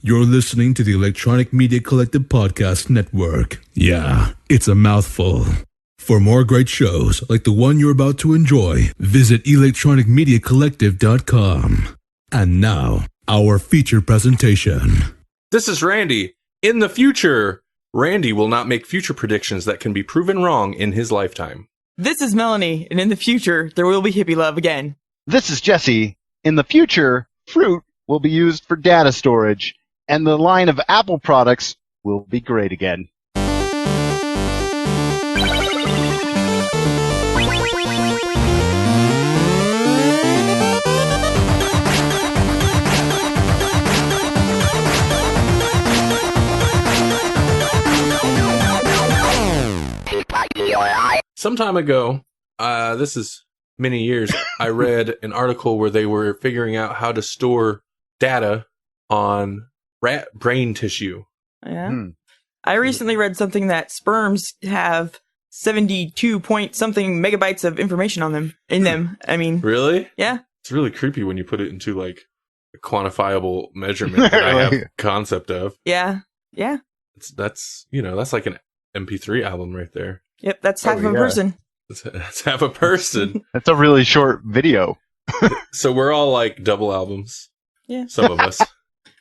You're listening to the Electronic Media Collective Podcast Network. Yeah, it's a mouthful. For more great shows like the one you're about to enjoy, visit electronicmediacollective.com. And now, our feature presentation. This is Randy. In the future, Randy will not make future predictions that can be proven wrong in his lifetime. This is Melanie, and in the future, there will be hippie love again. This is Jesse. In the future, fruit will be used for data storage, and the line of Apple products will be great again. Some time ago, this is many years, I read an article where they were figuring out how to store data on rat brain tissue. Yeah. I recently read something that sperms have 72 point something megabytes of information on them, in them. I mean, Really? yeah. It's really creepy when you put it into like a quantifiable measurement that I have concept of. Yeah. Yeah. That's like an MP3 album right there. Yep. That's half of a person. That's half a person. That's a really short video. So we're all like double albums. Yeah. Some of us.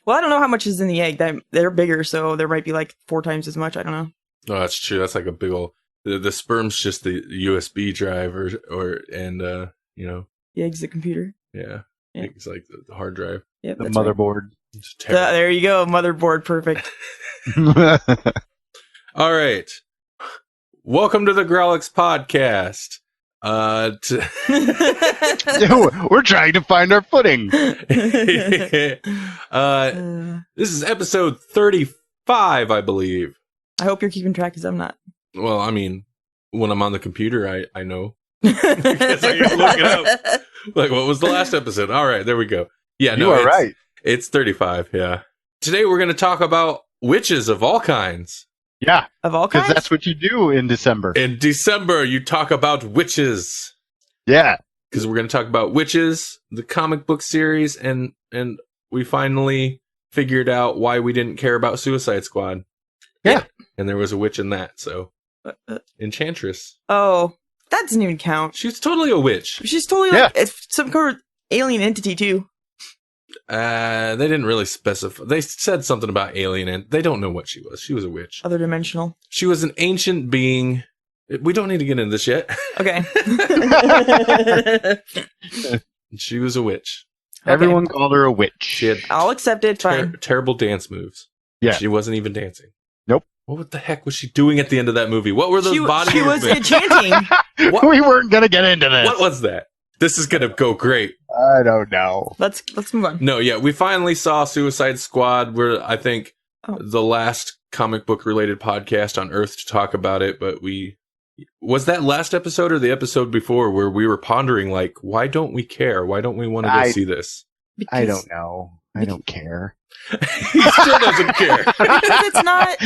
Well, I don't know how much is in the egg. They're bigger, so there might be like 4 times as much. I don't know. Oh, that's true. That's like a big old. The sperm's just the USB drive, The egg's the computer. Yeah. Yeah. It's like the hard drive. Yep. The That's right. motherboard. Just terrible. There you go. Motherboard. Perfect. All right. Welcome to the Grawlix podcast. We're trying to find our footing. This is episode 35, I believe. I hope you're keeping track, because I'm not. Well, I mean, when I'm on the computer, I know. Because I can look it up. Like, what was the last episode? All right, there we go. Yeah, You are right. It's 35, yeah. Today we're going to talk about witches of all kinds. Yeah, Of all because kinds? that's what you do in December. In December, you talk about witches. Yeah. Because we're going to talk about Wytches, the comic book series, and we finally figured out why we didn't care about Suicide Squad. Yeah. And there was a witch in that, so. Enchantress. Oh, that doesn't even count. She's totally a witch. She's totally like it's some kind of alien entity, too. They didn't really specify. They said something about alien, and they don't know what she was. She was a witch. Other dimensional. She was an ancient being. We don't need to get into this yet. Okay. She was a witch. Everyone called her a witch. She had I'll accept it. Fine. terrible dance moves. Yeah. She wasn't even dancing. Nope. What the heck was she doing at the end of that movie? What were those body She was movements? enchanting. What? We weren't going to get into this. What was that? This is going to go great. I don't know. Let's move on. No, yeah, we finally saw Suicide Squad. We're, I think, the last comic book related podcast on Earth to talk about it, but was that last episode or the episode before where we were pondering, like, why don't we care? Why don't we want to go see this? I don't know. I don't care. He still doesn't care. Because it's not.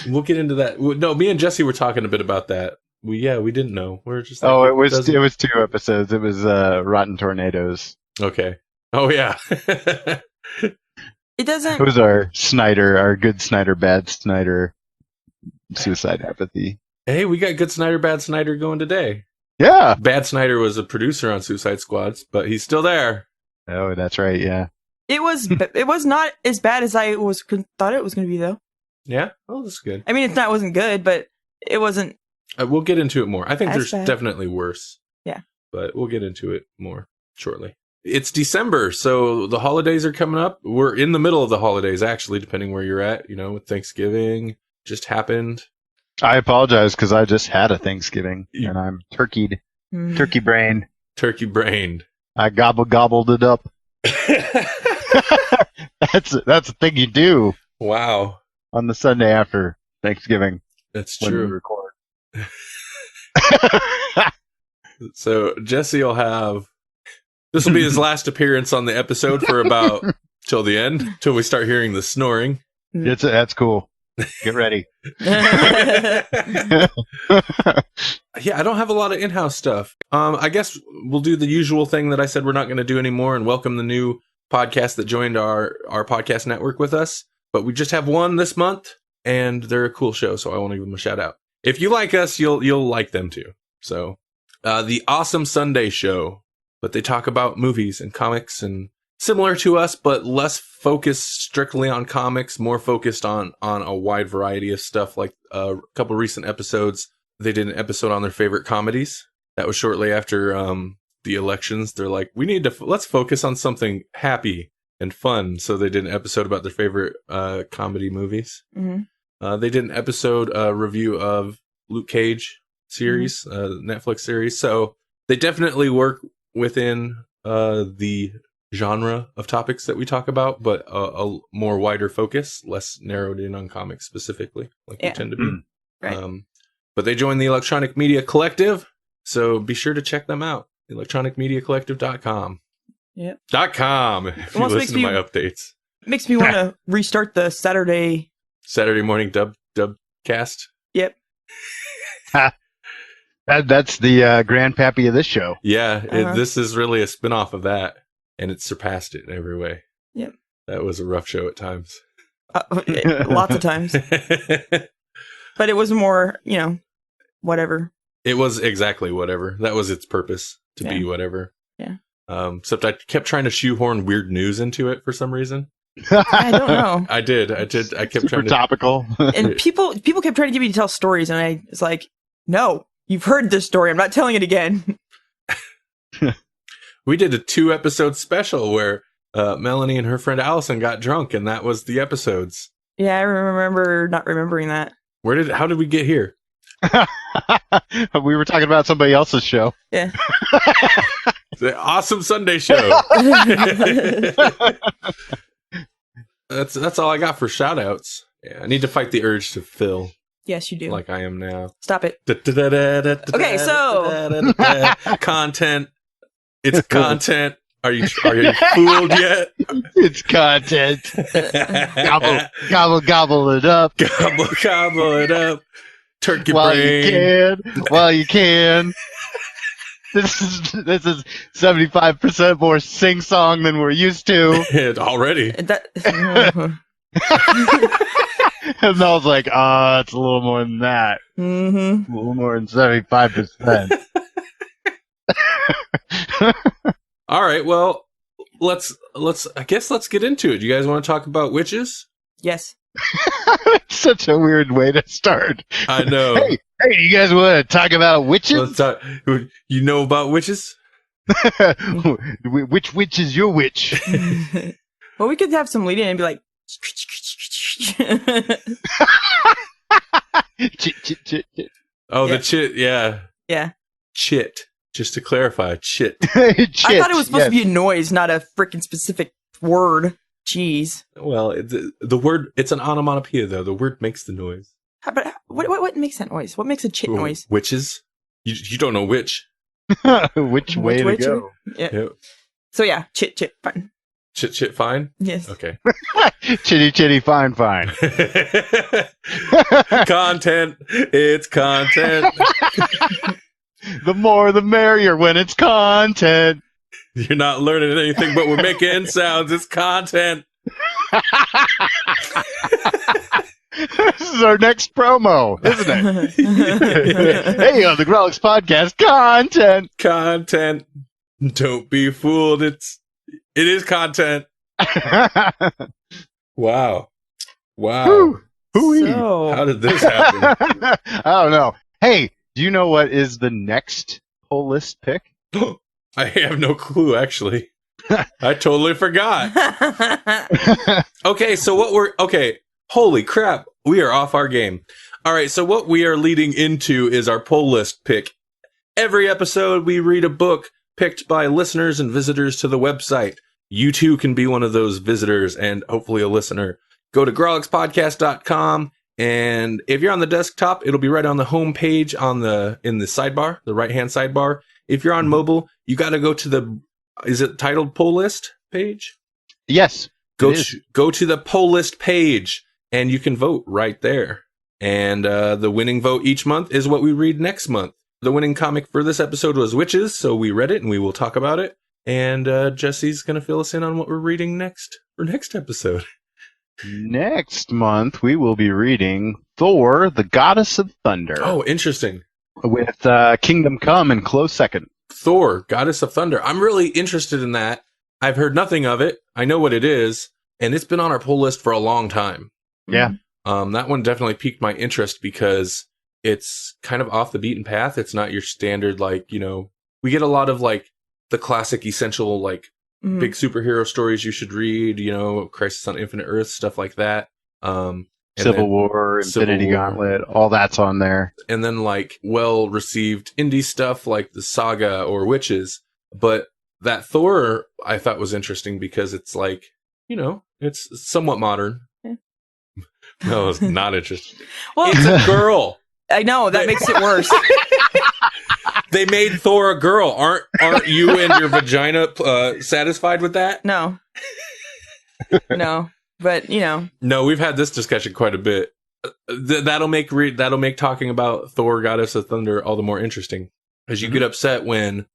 We'll get into that. No, me and Jesse were talking a bit about that. We didn't know. We're just like, it was 2 episodes. It was Rotten Tornadoes. Okay. Oh yeah. It doesn't. It was our good Snyder, bad Snyder, Suicide Apathy. Hey, we got good Snyder, bad Snyder going today. Yeah. Bad Snyder was a producer on Suicide Squads, but he's still there. Oh, that's right. Yeah. It was not as bad as I thought it was going to be, though. Yeah. Oh, that's good. I mean, it wasn't good, but it wasn't. We'll get into it more. I think That's there's bad. definitely worse. Yeah. But we'll get into it more shortly. It's December, so the holidays are coming up. We're in the middle of the holidays, actually, depending where you're at. With Thanksgiving just happened. I apologize because I just had a Thanksgiving and I'm turkeyed. Turkey brain. Turkey brained. I gobbled it up. That's a thing you do. Wow. On the Sunday after Thanksgiving. That's when we true. record. So Jesse will have. This will be his last appearance on the episode for about till the end, till we start hearing the snoring. That's cool. Get ready. Yeah, I don't have a lot of in-house stuff. I guess we'll do the usual thing that I said we're not going to do anymore and welcome the new podcasts that joined our podcast network with us, but we just have one this month, and they're a cool show, so I want to give them a shout out. If you like us, you'll like them too. So, the Awesome Sunday Show, but they talk about movies and comics and similar to us, but less focused strictly on comics, more focused on a wide variety of stuff. Like a couple recent episodes, they did an episode on their favorite comedies. That was shortly after the elections. They're like, let's focus on something happy and fun. So they did an episode about their favorite comedy movies. Mm-hmm. They did an episode review of Luke Cage series, Netflix series. So they definitely work within the genre of topics that we talk about, but a more wider focus, less narrowed in on comics specifically, like we tend to be. Right. But they joined the Electronic Media Collective, so be sure to check them out. electronicmediacollective.com. Yeah. .com, if you listen to my updates. Makes me want to restart the Saturday morning dub cast. Yep. That's the grandpappy of this show. Yeah, this is really a spin-off of that, and it surpassed it in every way. Yep. That was a rough show at times. Lots of times. But it was more, whatever. It was exactly whatever. That was its purpose, to be whatever. Yeah. Except I kept trying to shoehorn weird news into it for some reason. I don't know. I did. I kept Super trying to... topical. And people kept trying to get me to tell stories, and I was like, no, you've heard this story. I'm not telling it again. We did a 2-episode special where Melanie and her friend Allison got drunk, and that was the episodes. Yeah, I remember not remembering that. How did we get here? We were talking about somebody else's show. Yeah. The Awesome Sunday Show. That's all I got for shout outs. Yeah, I need to fight the urge to fill. Yes, you do. Like I am now. Stop it. Okay, so content. It's content. Are you fooled yet? It's content. Gobble it up. Gobble it up. Turkey while brain. While you can. This is 75% more sing song than we're used to. Already. And I was like, it's a little more than that. Mm-hmm. A little more than 75%. All right, well, let's get into it. You guys want to talk about witches? Yes. Such a weird way to start. I know. Hey, you guys want to talk about witches? Let's talk. You know about witches? Which witch is your witch? Well, we could have some lead in and be like, Chit. Oh, yeah. The chit, yeah. Yeah. Chit. Just to clarify, chit. I thought it was supposed to be a noise, not a freaking specific word. Jeez. Well, the word, it's an onomatopoeia, though. The word makes the noise. But what makes that noise? What makes a chit noise? Witches? You don't know which. Which way to go? Yeah. Yep. So yeah, chit, fine. Chit, fine? Yes. Okay. Chitty, fine. Content. It's content. The more the merrier when it's content. You're not learning anything, but we're making sounds. It's content. This is our next promo, isn't it? Hey, on the Grawlix podcast, content. Don't be fooled. It is content. Wow. So, how did this happen? I don't know. Hey, do you know what is the next poll list pick? I have no clue, actually. I totally forgot. Okay, so holy crap, we are off our game. All right, so what we are leading into is our poll list pick. Every episode, we read a book picked by listeners and visitors to the website. You too can be one of those visitors and hopefully a listener. Go to grawlixpodcast.com, and if you're on the desktop, it'll be right on the home page in the sidebar, the right-hand sidebar. If you're on mobile, you got to go to is it titled poll list page? Yes. Go to the poll list page, and you can vote right there. And the winning vote each month is what we read next month. The winning comic for this episode was Wytches, so we read it, and we will talk about it. And Jesse's going to fill us in on what we're reading next for next episode. Next month, we will be reading Thor, the Goddess of Thunder. Oh, interesting. With Kingdom Come in close second. Thor, Goddess of Thunder. I'm really interested in that. I've heard nothing of it. I know what it is, and it's been on our pull list for a long time. Yeah. That one definitely piqued my interest because it's kind of off the beaten path. It's not your standard, like, you know, we get a lot of like the classic essential, like big superhero stories you should read, you know, Crisis on Infinite Earth, stuff like that. Civil War, Infinity Gauntlet, all that's on there. And then like well-received indie stuff like the Saga or Wytches. But that Thor I thought was interesting because it's like, you know, it's somewhat modern. Yeah. No, it's not interesting. Well, It's a girl. I know, that makes it worse. They made Thor a girl. Aren't you and your vagina satisfied with that? No. No. But, you know. No, we've had this discussion quite a bit. That'll make talking about Thor, Goddess of Thunder, all the more interesting. As you get upset when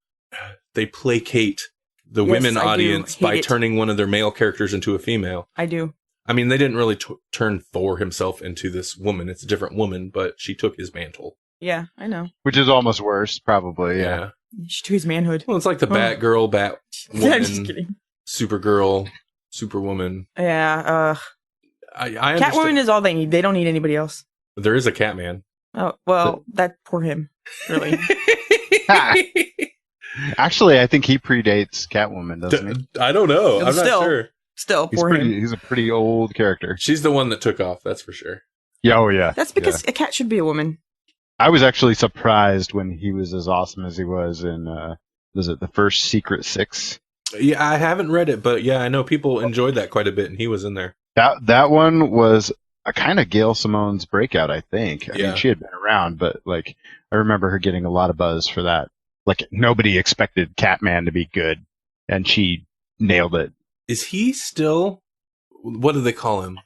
they placate the women audience by turning one of their male characters into a female. I do. I mean, they didn't really turn Thor himself into this woman. It's a different woman, but she took his mantle. Yeah, I know. Which is almost worse, probably. Yeah. She took his manhood. Well, it's like the Batgirl, Batwoman, I'm just kidding. Supergirl, Superwoman. Yeah, I Catwoman is all they need. They don't need anybody else. There is a Catman. Oh, well, that poor him. Really. Actually, I think he predates Catwoman, doesn't he? I don't know. I'm not sure. Still, poor him. He's a pretty old character. She's the one that took off, that's for sure. Yeah, oh yeah. That's because a cat should be a woman. I was actually surprised when he was as awesome as he was in, was it the first Secret Six? Yeah, I haven't read it, but yeah, I know people enjoyed that quite a bit, and he was in there. That one was a kind of Gail Simone's breakout, I think. I mean, she had been around, but like I remember her getting a lot of buzz for that. Like nobody expected Catman to be good, and she nailed it. Is he still? What do they call him?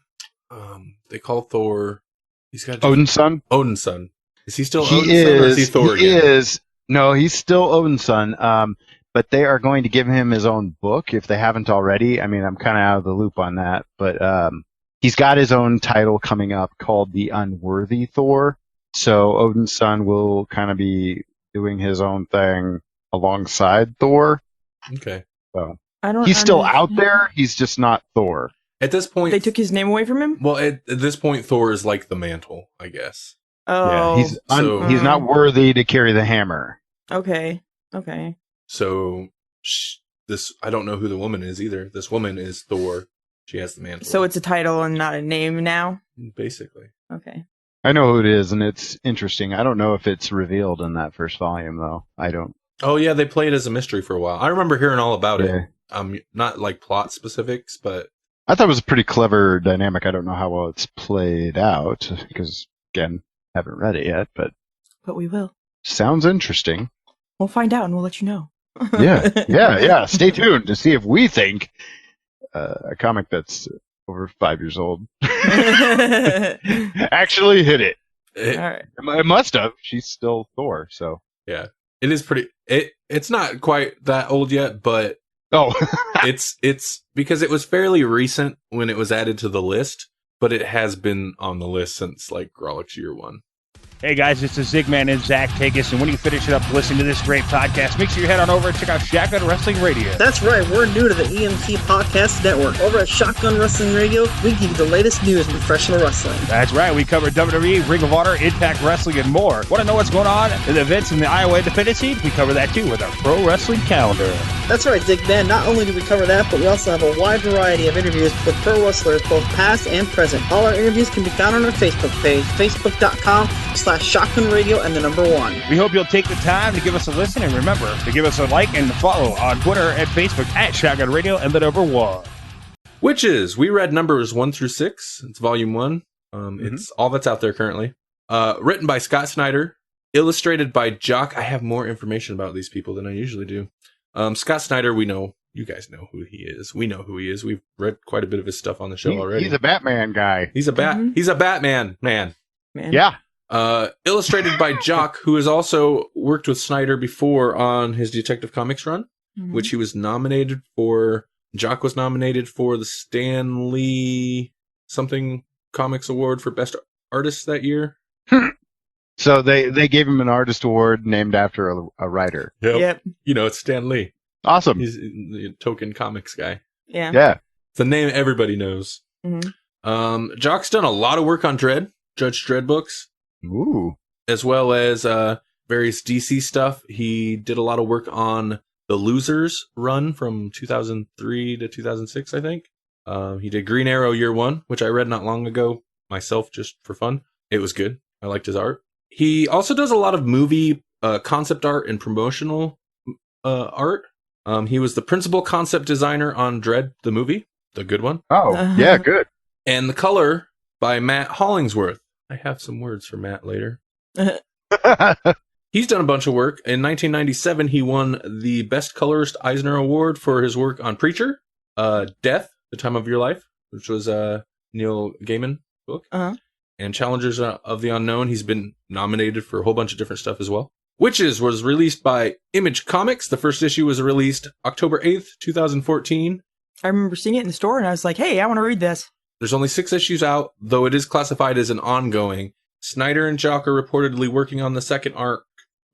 They call Thor. He's got Odin's son. Odin's son. Is he still He Odin's son, or is he Thor again? No, he's still Odin's son. But they are going to give him his own book if they haven't already. I mean, I'm kind of out of the loop on that, but he's got his own title coming up called The Unworthy Thor. So Odin's son will kind of be doing his own thing alongside Thor. Okay. So he's still out there. He's just not Thor. At this point, they took his name away from him? Well, at this point, Thor is like the mantle, I guess. Oh. Yeah, he's not worthy to carry the hammer. Okay. So I don't know who the woman is either. This woman is Thor. She has the mantle. So it's a title and not a name now? Basically. Okay. I know who it is, and it's interesting. I don't know if it's revealed in that first volume, though. I don't. Oh, yeah, they played as a mystery for a while. I remember hearing all about it. Not like plot specifics, but... I thought it was a pretty clever dynamic. I don't know how well it's played out, because, again, haven't read it yet, but we will. Sounds interesting. We'll find out, and we'll let you know. Yeah. Stay tuned to see if we think a comic that's over 5 years old actually hit it. All right. It must have. She's still Thor, so. Yeah. It is pretty... It's not quite that old yet, but... Oh. it's because it was fairly recent when it was added to the list, but it has been on the list since, like, Grawlix Year 1. Hey guys, it's the Zigman and Zach Tagus, and when you finish it up listening to this great podcast, make sure you head on over and check out Shotgun Wrestling Radio. That's right, we're new to the EMC Podcast Network. Over at Shotgun Wrestling Radio, we give you the latest news in professional wrestling. That's right, we cover WWE, Ring of Honor, Impact Wrestling, and more. Want to know what's going on in the events in the Iowa Independent scene? We cover that too with our Pro Wrestling Calendar. That's right, Zigman. Not only do we cover that, but we also have a wide variety of interviews with pro wrestlers, both past and present. All our interviews can be found on our Facebook page, facebook.com/Shotgun Radio and the number 1. We hope you'll take the time to give us a listen, and remember to give us a like and follow on Twitter and Facebook at Shotgun Radio and the number 1. Wytches. We read numbers 1 through 6. It's volume 1. It's all that's out there currently. Written by Scott Snyder, illustrated by Jock. I have more information about these people than I usually do. Scott Snyder, we know. You guys know who he is. We know who he is. We've read quite a bit of his stuff on the show already. He's a Batman guy. He's a Batman man. Yeah. Illustrated by Jock, who has also worked with Snyder before on his Detective Comics run. which he was nominated for. Jock was nominated for the Stan Lee something Comics Award for Best Artist that year. So they gave him an artist award named after a writer. Yep. You know, it's Stan Lee. Awesome. He's the token comics guy. Yeah. Yeah. It's a name everybody knows. Jock's done a lot of work on Dredd, Judge Dredd books, Ooh. as well as various DC stuff. He did a lot of work on the Losers run from 2003 to 2006, I think. He did Green Arrow Year One, which I read not long ago myself just for fun. It was good. I liked his art. He also does a lot of movie concept art and promotional art. He was the principal concept designer on Dredd, the movie, the good one. Oh, yeah, good. And the color by Matt Hollingsworth. I have some words for Matt later. He's done a bunch of work. In 1997, he won the Best Colorist Eisner Award for his work on Preacher, Death, The Time of Your Life, which was a Neil Gaiman book, and Challengers of the Unknown. He's been nominated for a whole bunch of different stuff as well. Wytches was released by Image Comics. The first issue was released October 8th, 2014. I remember seeing it in the store, and I was like, hey, I want to read this. There's only 6 issues out, though it is classified as an ongoing. Snyder and Jock are reportedly working on the second arc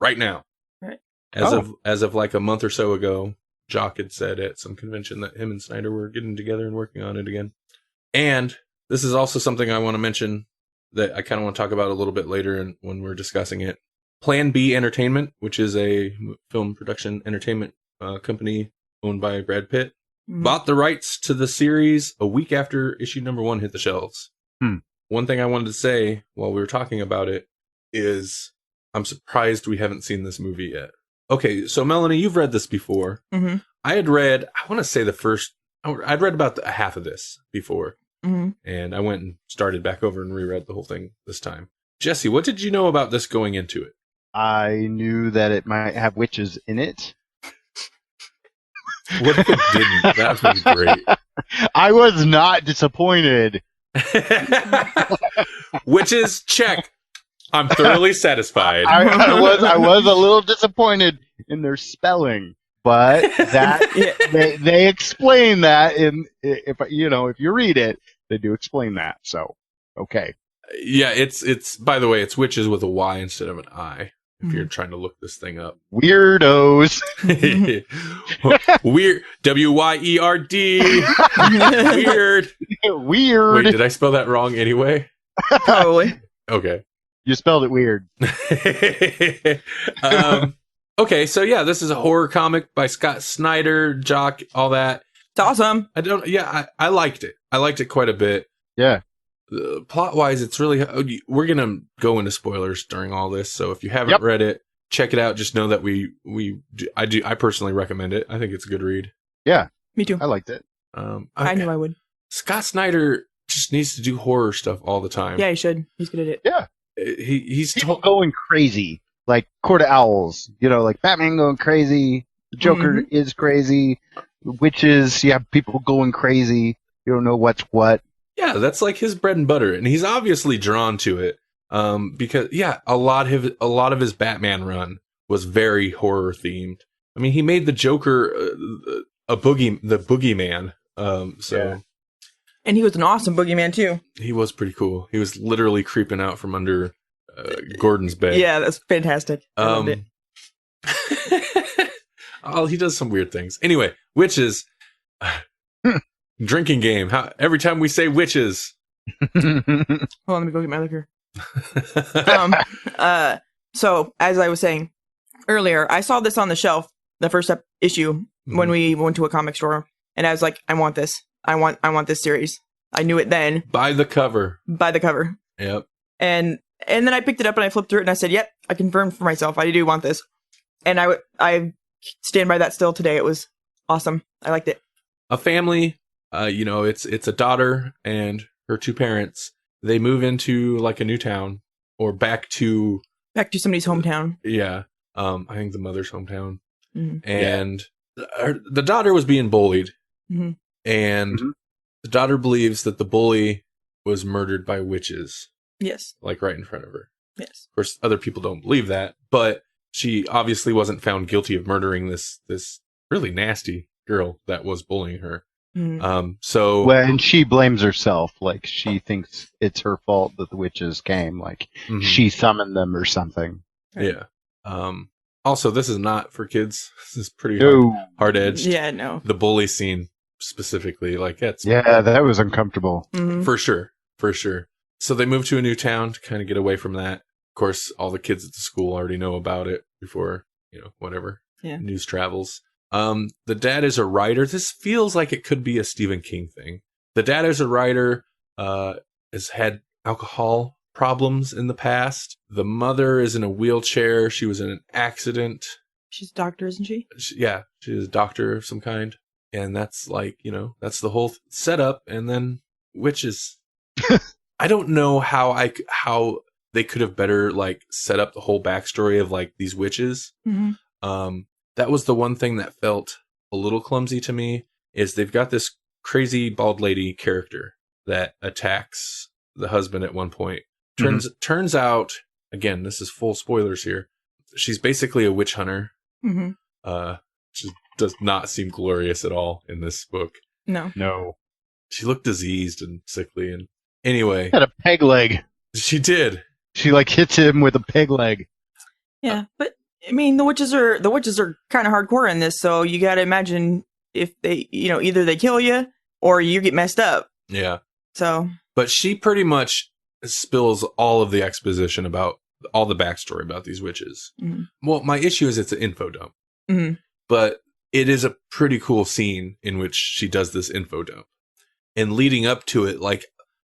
right now. Right. As of like a month or so ago, Jock had said at some convention that him and Snyder were getting together and working on it again. And this is also something I want to mention that I kind of want to talk about a little bit later when we're discussing it. Plan B Entertainment, which is a film production entertainment company owned by Brad Pitt, bought the rights to the series a week after issue number 1 hit the shelves. One thing I wanted to say while we were talking about it is I'm surprised we haven't seen this movie yet. Okay, so Melanie, you've read this before. I had read, I want to say I'd read about half of this before. And I went and started back over and reread the whole thing this time. Jesse, what did you know about this going into it? I knew that it might have witches in it. What if it didn't? That would be great. I was not disappointed. Witches, check. I'm thoroughly satisfied. I was a little disappointed in their spelling, but that they explain that if you read it, they do explain that. So okay. Yeah, it's by the way, it's Witches with a Y instead of an I. If you're trying to look this thing up. Weirdos. Weird. W-Y-E-R-D. Weird. Weird. Wait, did I spell that wrong anyway? Probably. Okay. You spelled it weird. Okay, so yeah, this is a horror comic by Scott Snyder, Jock, all that. It's awesome. I liked it. I liked it quite a bit. Yeah. Plot-wise, it's really... We're going to go into spoilers during all this, so if you haven't read it, check it out. Just know that I personally recommend it. I think it's a good read. Yeah. Me too. I liked it. I knew I would. Scott Snyder just needs to do horror stuff all the time. Yeah, he should. He's good at it. Yeah. He's going crazy. Like Court of Owls. Like Batman going crazy. The Joker is crazy. Witches, you have people going crazy. You don't know what's what. Yeah, that's like his bread and butter, and he's obviously drawn to it. Because a lot of his Batman run was very horror themed. I mean, he made the Joker the boogeyman. And he was an awesome boogeyman too. He was pretty cool. He was literally creeping out from under Gordon's bed. Yeah, that's fantastic. I loved it. Oh, he does some weird things. Anyway, Witches. Drinking game. Every time we say Witches. Hold on, let me go get my liquor. So, as I was saying earlier, I saw this on the shelf, the first issue, when we went to a comic store, and I was like, I want this. I want this series. I knew it then. By the cover. Yep. And then I picked it up and I flipped through it and I said, yep, I confirmed for myself. I do want this. And I stand by that still today. It was awesome. I liked it. A family, it's a daughter and her 2 parents. They move into like a new town or back to somebody's hometown. Yeah. I think the mother's hometown. And the daughter was being bullied. And the daughter believes that the bully was murdered by witches. Yes. Like right in front of her. Yes. Of course, other people don't believe that, but she obviously wasn't found guilty of murdering this really nasty girl that was bullying her. Mm. So and she blames herself. Like, she thinks it's her fault that the witches came. Like, she summoned them or something. Right. Yeah. Also, this is not for kids. This is pretty hard edged. Yeah, no. The bully scene specifically, like, that was uncomfortable. Mm-hmm. For sure. So they move to a new town to kind of get away from that. Of course, all the kids at the school already know about it before, whatever. Yeah. News travels. The dad is a writer. This feels like it could be a Stephen King thing. The dad is a writer, has had alcohol problems in the past. The mother is in a wheelchair. She was in an accident. She's a doctor, isn't she? Yeah, she's a doctor of some kind. And that's like, that's the whole setup. And then witches. I don't know how they could have better like set up the whole backstory of like these witches. Mm-hmm. That was the one thing that felt a little clumsy to me, is they've got this crazy bald lady character that attacks the husband at one point. Turns out, again, this is full spoilers here, she's basically a witch hunter. Mm-hmm. She does not seem glorious at all in this book. No. She looked diseased and sickly, and anyway. Had a peg leg. She did. She like hits him with a peg leg. Yeah, but I mean, the witches are kind of hardcore in this, so you got to imagine if they, either they kill you or you get messed up. Yeah. So. But she pretty much spills all of the exposition about all the backstory about these witches. Mm-hmm. Well, my issue is it's an info dump. Mm-hmm. But it is a pretty cool scene in which she does this info dump. And leading up to it, like,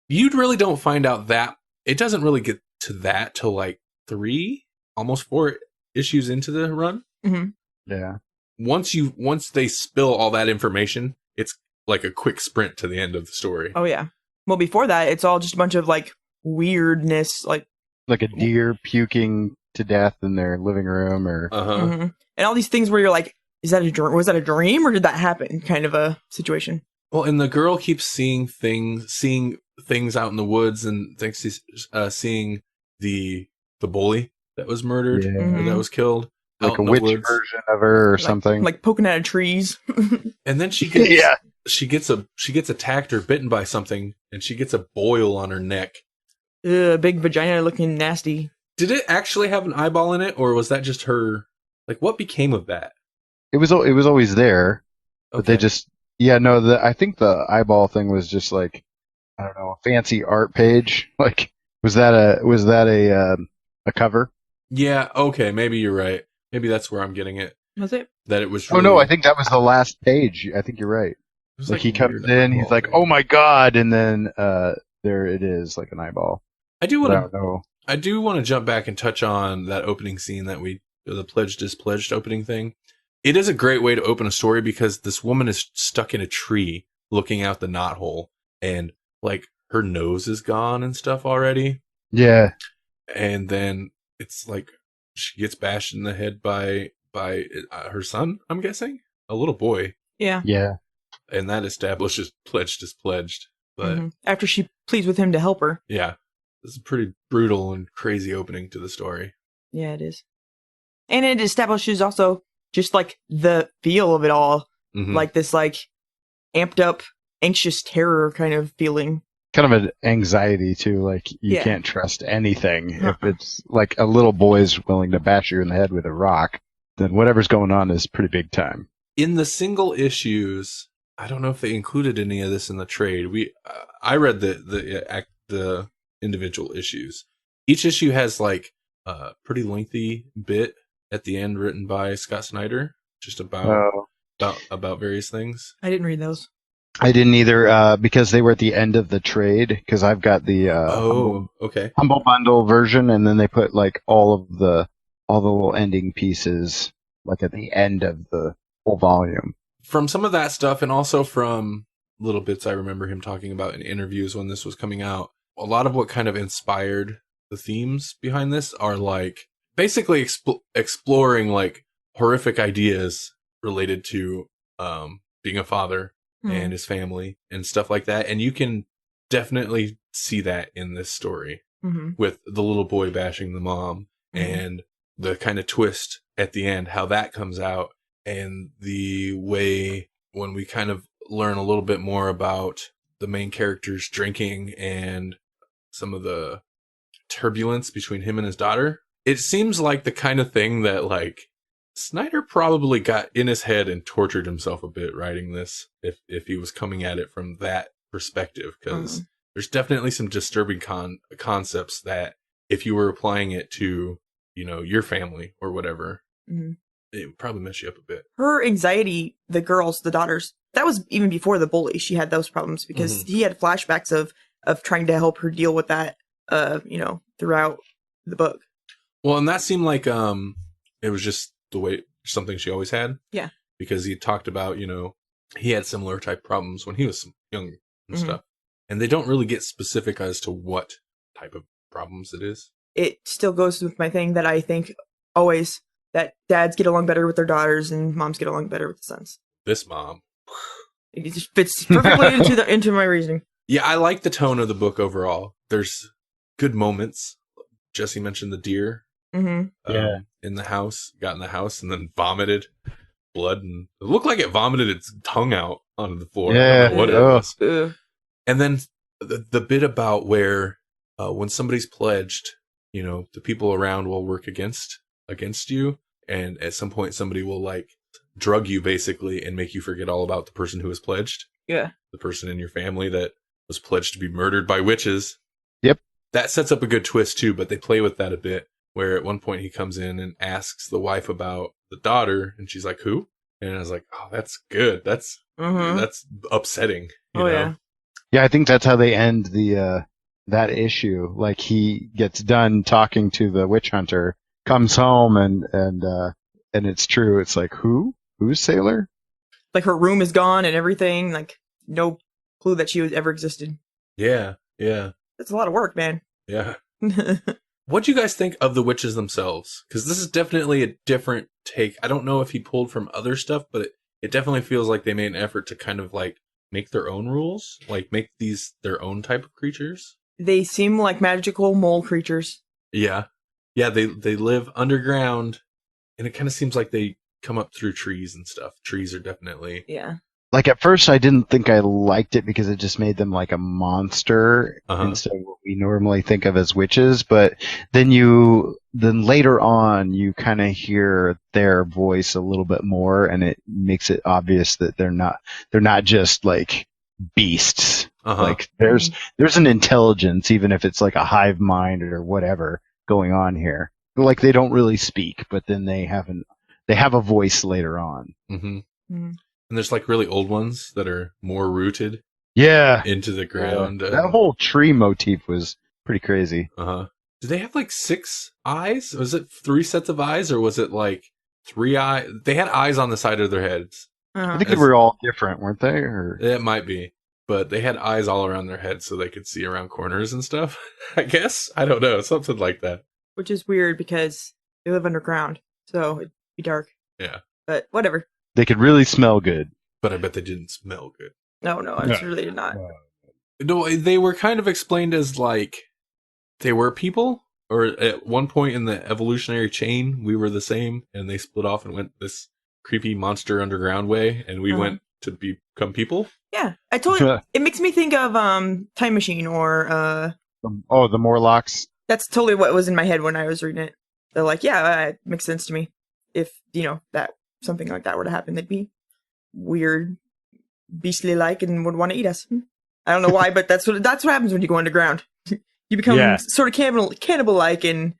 you really don't find out that it doesn't really get to that till like 3, almost 4 issues into the run. Mm-hmm. Yeah. Once they spill all that information, it's like a quick sprint to the end of the story. Oh yeah. Well, before that, it's all just a bunch of like weirdness, like a deer puking to death in their living room, or mm-hmm. And all these things where you're like, was that a dream or did that happen? Kind of a situation. Well, and the girl keeps seeing things out in the woods, and thinks she's seeing the bully that was murdered, or that was killed, like a witch version of her or something, like poking out of trees. And then she gets she gets attacked or bitten by something, and she gets a boil on her neck. Big vagina looking nasty. Did it actually have an eyeball in it, or was that just her? Like, what became of that? It was always there, but they just I think the eyeball thing was just like, I don't know, a fancy art page. Like, was that a cover? Yeah, okay, maybe you're right. Maybe that's where I'm getting it. Was it? That it was. Really... Oh no, I think that was the last page. I think you're right. Like he comes in, he's like, "Oh my god," and then there it is, like an eyeball. I do want to jump back and touch on that opening scene the pledged is pledged opening thing. It is a great way to open a story because this woman is stuck in a tree looking out the knothole, and like her nose is gone and stuff already. Yeah. And then it's like she gets bashed in the head by her son, I'm guessing, a little boy. Yeah. Yeah. And that establishes pledged is pledged. But after she pleads with him to help her. Yeah. This is a pretty brutal and crazy opening to the story. Yeah, it is. And it establishes also just like the feel of it all. Mm-hmm. Like this like amped up, anxious terror kind of feeling. Kind of an anxiety too, like you can't trust anything. If it's like a little boy's willing to bash you in the head with a rock, then whatever's going on is pretty big time. In the single issues, I don't know if they included any of this in the trade. I read the individual issues. Each issue has like a pretty lengthy bit at the end written by Scott Snyder, just about various things. I didn't read those. I didn't either, because they were at the end of the trade, because I've got the Humble Bundle version, and then they put like all the little ending pieces like at the end of the whole volume. From some of that stuff, and also from little bits I remember him talking about in interviews when this was coming out, a lot of what kind of inspired the themes behind this are like basically exploring like horrific ideas related to being a father and his family and stuff like that. And you can definitely see that in this story with the little boy bashing the mom and the kind of twist at the end, how that comes out. and the way when we kind of learn a little bit more about the main character's drinking and some of the turbulence between him and his daughter, it seems like the kind of thing that like Snyder probably got in his head and tortured himself a bit writing this if he was coming at it from that perspective, because there's definitely some disturbing concepts that if you were applying it to, you know, your family or whatever, it would probably mess you up a bit. Her anxiety, the girls, the daughters, that was even before the bully. She had those problems because he had flashbacks of trying to help her deal with that, you know, throughout the book. Well, and that seemed like it was just the way something she always had. Yeah. Because he talked about, you know, he had similar type problems when he was young and stuff. And they don't really get specific as to what type of problems it is. It still goes with my thing that I think always that dads get along better with their daughters and moms get along better with the sons. This mom. It just fits perfectly into my reasoning. Yeah, I like the tone of the book overall. There's good moments. Jesse mentioned the deer. In the house, got in the house and then vomited blood, and it looked like it vomited its tongue out onto the floor. I don't know what it was. And then the bit about where when somebody's pledged, you know, the people around will work against you, and at some point somebody will like drug you basically and make you forget all about the person who was pledged. Yeah. The person in your family that was pledged to be murdered by witches. Yep. That sets up a good twist too, but they play with that a bit, where at one point he comes in and asks the wife about the daughter, and she's like, who? And I was like, oh, that's good. That's upsetting. You know? Yeah. Yeah, I think that's how they end the that issue. Like, he gets done talking to the witch hunter, comes home, and it's true. It's like, who's Sailor? Like, her room is gone and everything. Like, no clue that she ever existed. Yeah. That's a lot of work, man. Yeah. What do you guys think of the witches themselves? Because this is definitely a different take. I don't know if he pulled from other stuff, but it definitely feels like they made an effort to kind of like make their own rules, like make these their own type of creatures. They seem like magical mole creatures. Yeah. They live underground, and it kind of seems like they come up through trees and stuff. Trees are definitely... Yeah. Like, at first I didn't think I liked it because it just made them like a monster instead of what we normally think of as witches, but then later on you kind of hear their voice a little bit more, and it makes it obvious that they're not just like beasts. Like, there's an intelligence, even if it's like a hive mind or whatever going on here. Like, they don't really speak, but then they have a voice later on. And there's like really old ones that are more rooted into the ground. That whole tree motif was pretty crazy. Do they have like 6 eyes? Was it 3 sets of eyes, or was it like 3 eyes? They had eyes on the side of their heads. I think they were all different, weren't they? Or... It might be. But they had eyes all around their heads so they could see around corners and stuff. I guess. I don't know. Something like that. Which is weird because they live underground, so it'd be dark. Yeah. But whatever. They could really smell good. But I bet they didn't smell good. No, it's really not. No, they were kind of explained as like they were people, or at one point in the evolutionary chain, we were the same, and they split off and went this creepy monster underground way, and we went to become people. Yeah, I totally. It makes me think of Time Machine or the Morlocks. That's totally what was in my head when I was reading it. They're like, yeah, it makes sense to me. If that something like that were to happen, they'd be weird, beastly like, and would want to eat us. I don't know why, but that's what happens when you go underground. You become sort of cannibal like and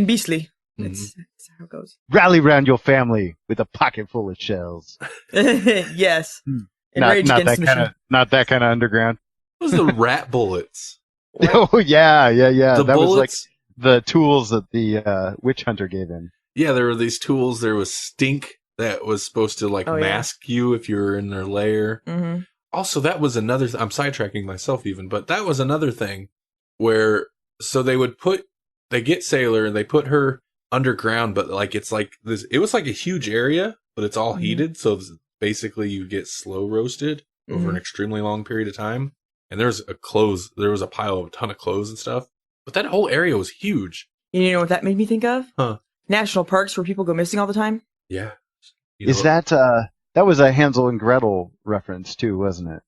beastly. That's how it goes. Rally round your family with a pocket full of shells. Yes. Not that kind of underground. What was the rat bullets? Oh yeah. The that bullets? was like the tools that the witch hunter gave him. Yeah, there were these tools. There was stink that was supposed to like mask you if you were in their lair. Also, that was another. I'm sidetracking myself even, but that was another thing where so they get Sailor and they put her underground, but like it's like this. It was like a huge area, but it's all heated, so basically you get slow roasted over an extremely long period of time. And there was a pile of a ton of clothes and stuff, but that whole area was huge. You know what that made me think of? Huh? National parks where people go missing all the time. Yeah. Is that that was a Hansel and Gretel reference too, wasn't it?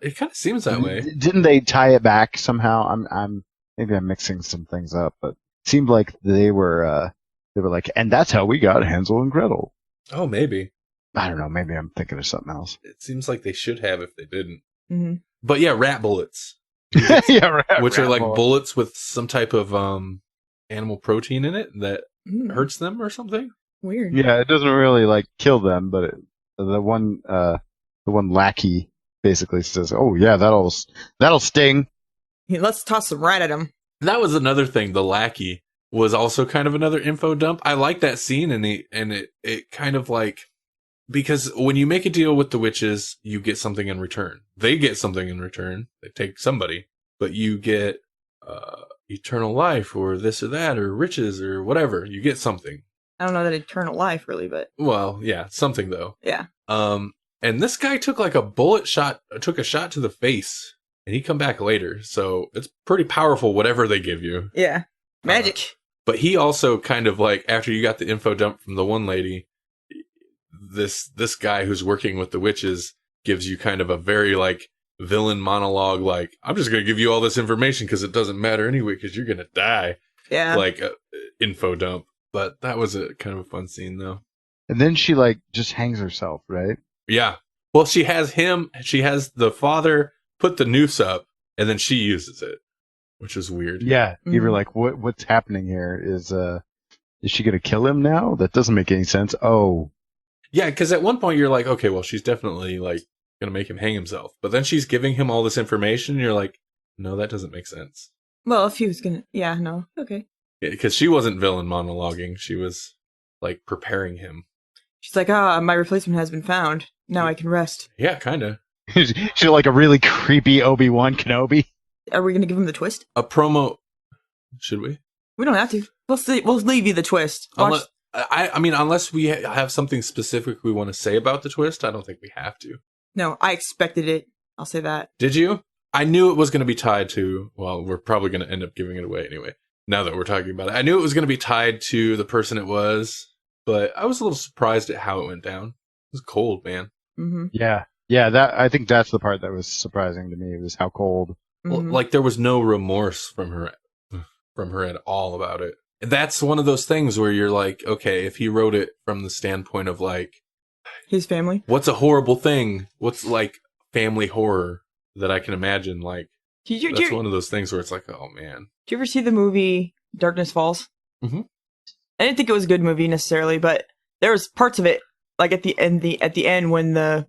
It kind of seems that way. Didn't they tie it back somehow? I'm maybe I'm mixing some things up, but it seemed like they were like, and that's how we got Hansel and Gretel. Oh, maybe. I don't know. Maybe I'm thinking of something else. It seems like they should have if they didn't. Mm-hmm. But yeah, rat bullets. Yeah, which are like bullets. bullets with some type of animal protein in it that hurts them or something. Weird. Yeah, it doesn't really like kill them, but the one lackey basically says, "Oh yeah, that'll sting." Let's toss some rat at him. That was another thing. The lackey was also kind of another info dump. I like that scene, and it kind of like, because when you make a deal with the witches, you get something in return. They get something in return. They take somebody, but you get eternal life or this or that or riches or whatever. You get something. I don't know that eternal life really, but Well, yeah, something though. yeah. And this guy took like took a shot to the face, and he come back later. So it's pretty powerful, whatever they give you. Yeah. Magic. But he also kind of like, after you got the info dump from the one lady, this guy who's working with the witches gives you kind of a very like villain monologue, like, I'm just going to give you all this information because it doesn't matter anyway because you're going to die. Yeah. Like info dump. But that was a kind of a fun scene though. And then she like just hangs herself, right? Yeah. Well, she has the father put the noose up and then she uses it, which is weird. Yeah. Mm-hmm. You were like, what's happening here? Is she going to kill him now? That doesn't make any sense. Oh. Yeah, because at one point you're like, okay, well, she's definitely like going to make him hang himself. But then she's giving him all this information and you're like, no, that doesn't make sense. Well, if he was gonna, yeah, no, okay. Because she wasn't villain monologuing. She was like preparing him. She's like, my replacement has been found. Now I can rest. Yeah, kind of. She's like a really creepy Obi-Wan Kenobi. Are we gonna give him the twist? A promo. Should we? We don't have to. We'll see. We'll leave you the twist. Watch. I mean, unless we have something specific we want to say about the twist, I don't think we have to. No, I expected it. I'll say that. Did you? I knew it was going to be tied to, well, we're probably going to end up giving it away anyway, now that we're talking about it. I knew it was going to be tied to the person it was, but I was a little surprised at how it went down. It was cold, man. Mm-hmm. Yeah. Yeah, I think that's the part that was surprising to me, was how cold. Mm-hmm. Well, like there was no remorse from her at all about it. That's one of those things where you're like, okay, if he wrote it from the standpoint of like his family, what's a horrible thing? What's like family horror that I can imagine? Like that's one of those things where it's like, oh man. Did you ever see the movie Darkness Falls? Mm-hmm. I didn't think it was a good movie necessarily, but there was parts of it, like at the end when the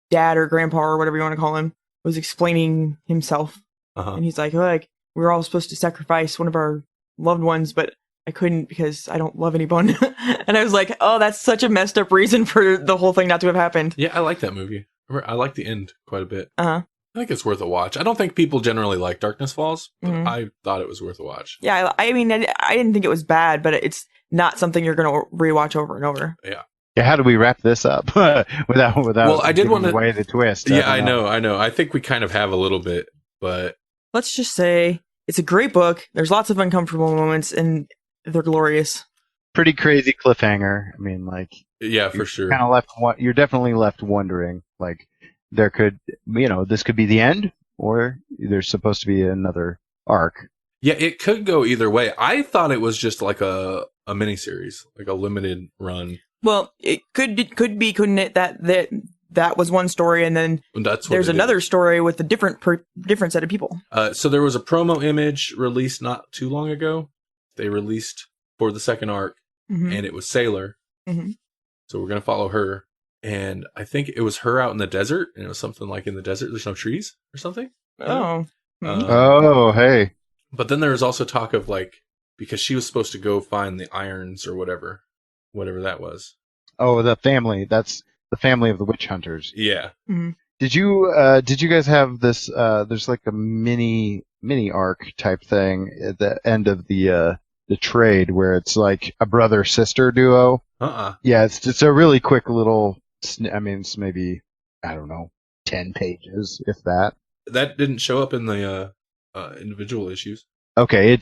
dad or grandpa or whatever you want to call him was explaining himself, and he's like, we were all supposed to sacrifice one of our loved ones, but I couldn't because I don't love anyone. And I was like, oh, that's such a messed up reason for the whole thing not to have happened. Yeah, I like that movie. I like the end quite a bit. I think it's worth a watch. I don't think people generally like Darkness Falls, but I thought it was worth a watch. Yeah, I mean, I didn't think it was bad, but it's not something you're going to rewatch over and over. Yeah. Yeah, how do we wrap this up without well, I did want to away the twist? Yeah, I know. I think we kind of have a little bit, but let's just say it's a great book. There's lots of uncomfortable moments, and they're glorious. Pretty crazy cliffhanger. I mean, like, yeah, for sure. Kind of you're definitely left wondering, like, there could, this could be the end, or there's supposed to be another arc. Yeah, it could go either way. I thought it was just like a miniseries, like a limited run. Well, it could be, couldn't it? That was one story, and then there's another story with a different set of people. So there was a promo image released not too long ago. They released for the second arc, and it was Sailor. Mm-hmm. So we're gonna follow her, and I think it was her out in the desert, and it was something like in the desert there's no trees or something. Oh. Oh, hey. But then there was also talk of like, because she was supposed to go find the irons or whatever that was. Oh, the family. That's the family of the witch hunters. Yeah. Mm-hmm. Did you guys have this? There's like a mini arc type thing at the end of the trade where it's like a brother sister duo. Yeah, it's a really quick little. I mean, it's maybe, I don't know, 10 pages, if that. That didn't show up in the individual issues. Okay,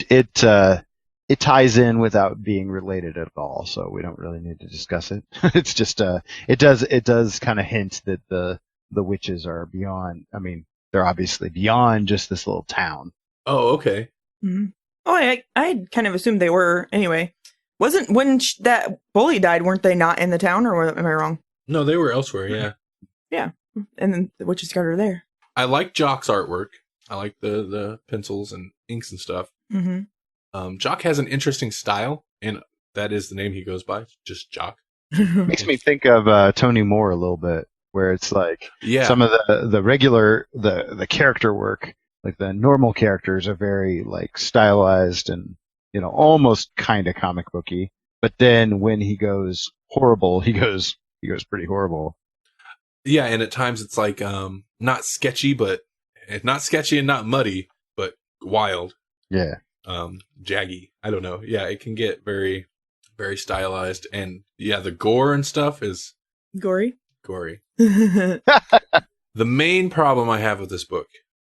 it ties in without being related at all, so we don't really need to discuss it. It's just it does kind of hint that the witches are beyond. I mean, they're obviously beyond just this little town. Oh, okay. Mm-hmm. Oh, I kind of assumed they were anyway. Wasn't when that bully died? Weren't they not in the town, or am I wrong? No, they were elsewhere. Yeah. Yeah, and then the witches got her there. I like Jock's artwork. I like the pencils and inks and stuff. Mm-hmm. Jock has an interesting style, and that is the name he goes by, just Jock. Makes me think of Tony Moore a little bit, where it's like some of the regular the character work, like the normal characters, are very like stylized and almost kind of comic booky. But then when he goes horrible, he goes pretty horrible. Yeah, and at times it's like not sketchy, but not sketchy and not muddy, but wild. Yeah. Jaggy. I don't know. Yeah, it can get very, very stylized, and yeah, the gore and stuff is gory. The main problem I have with this book,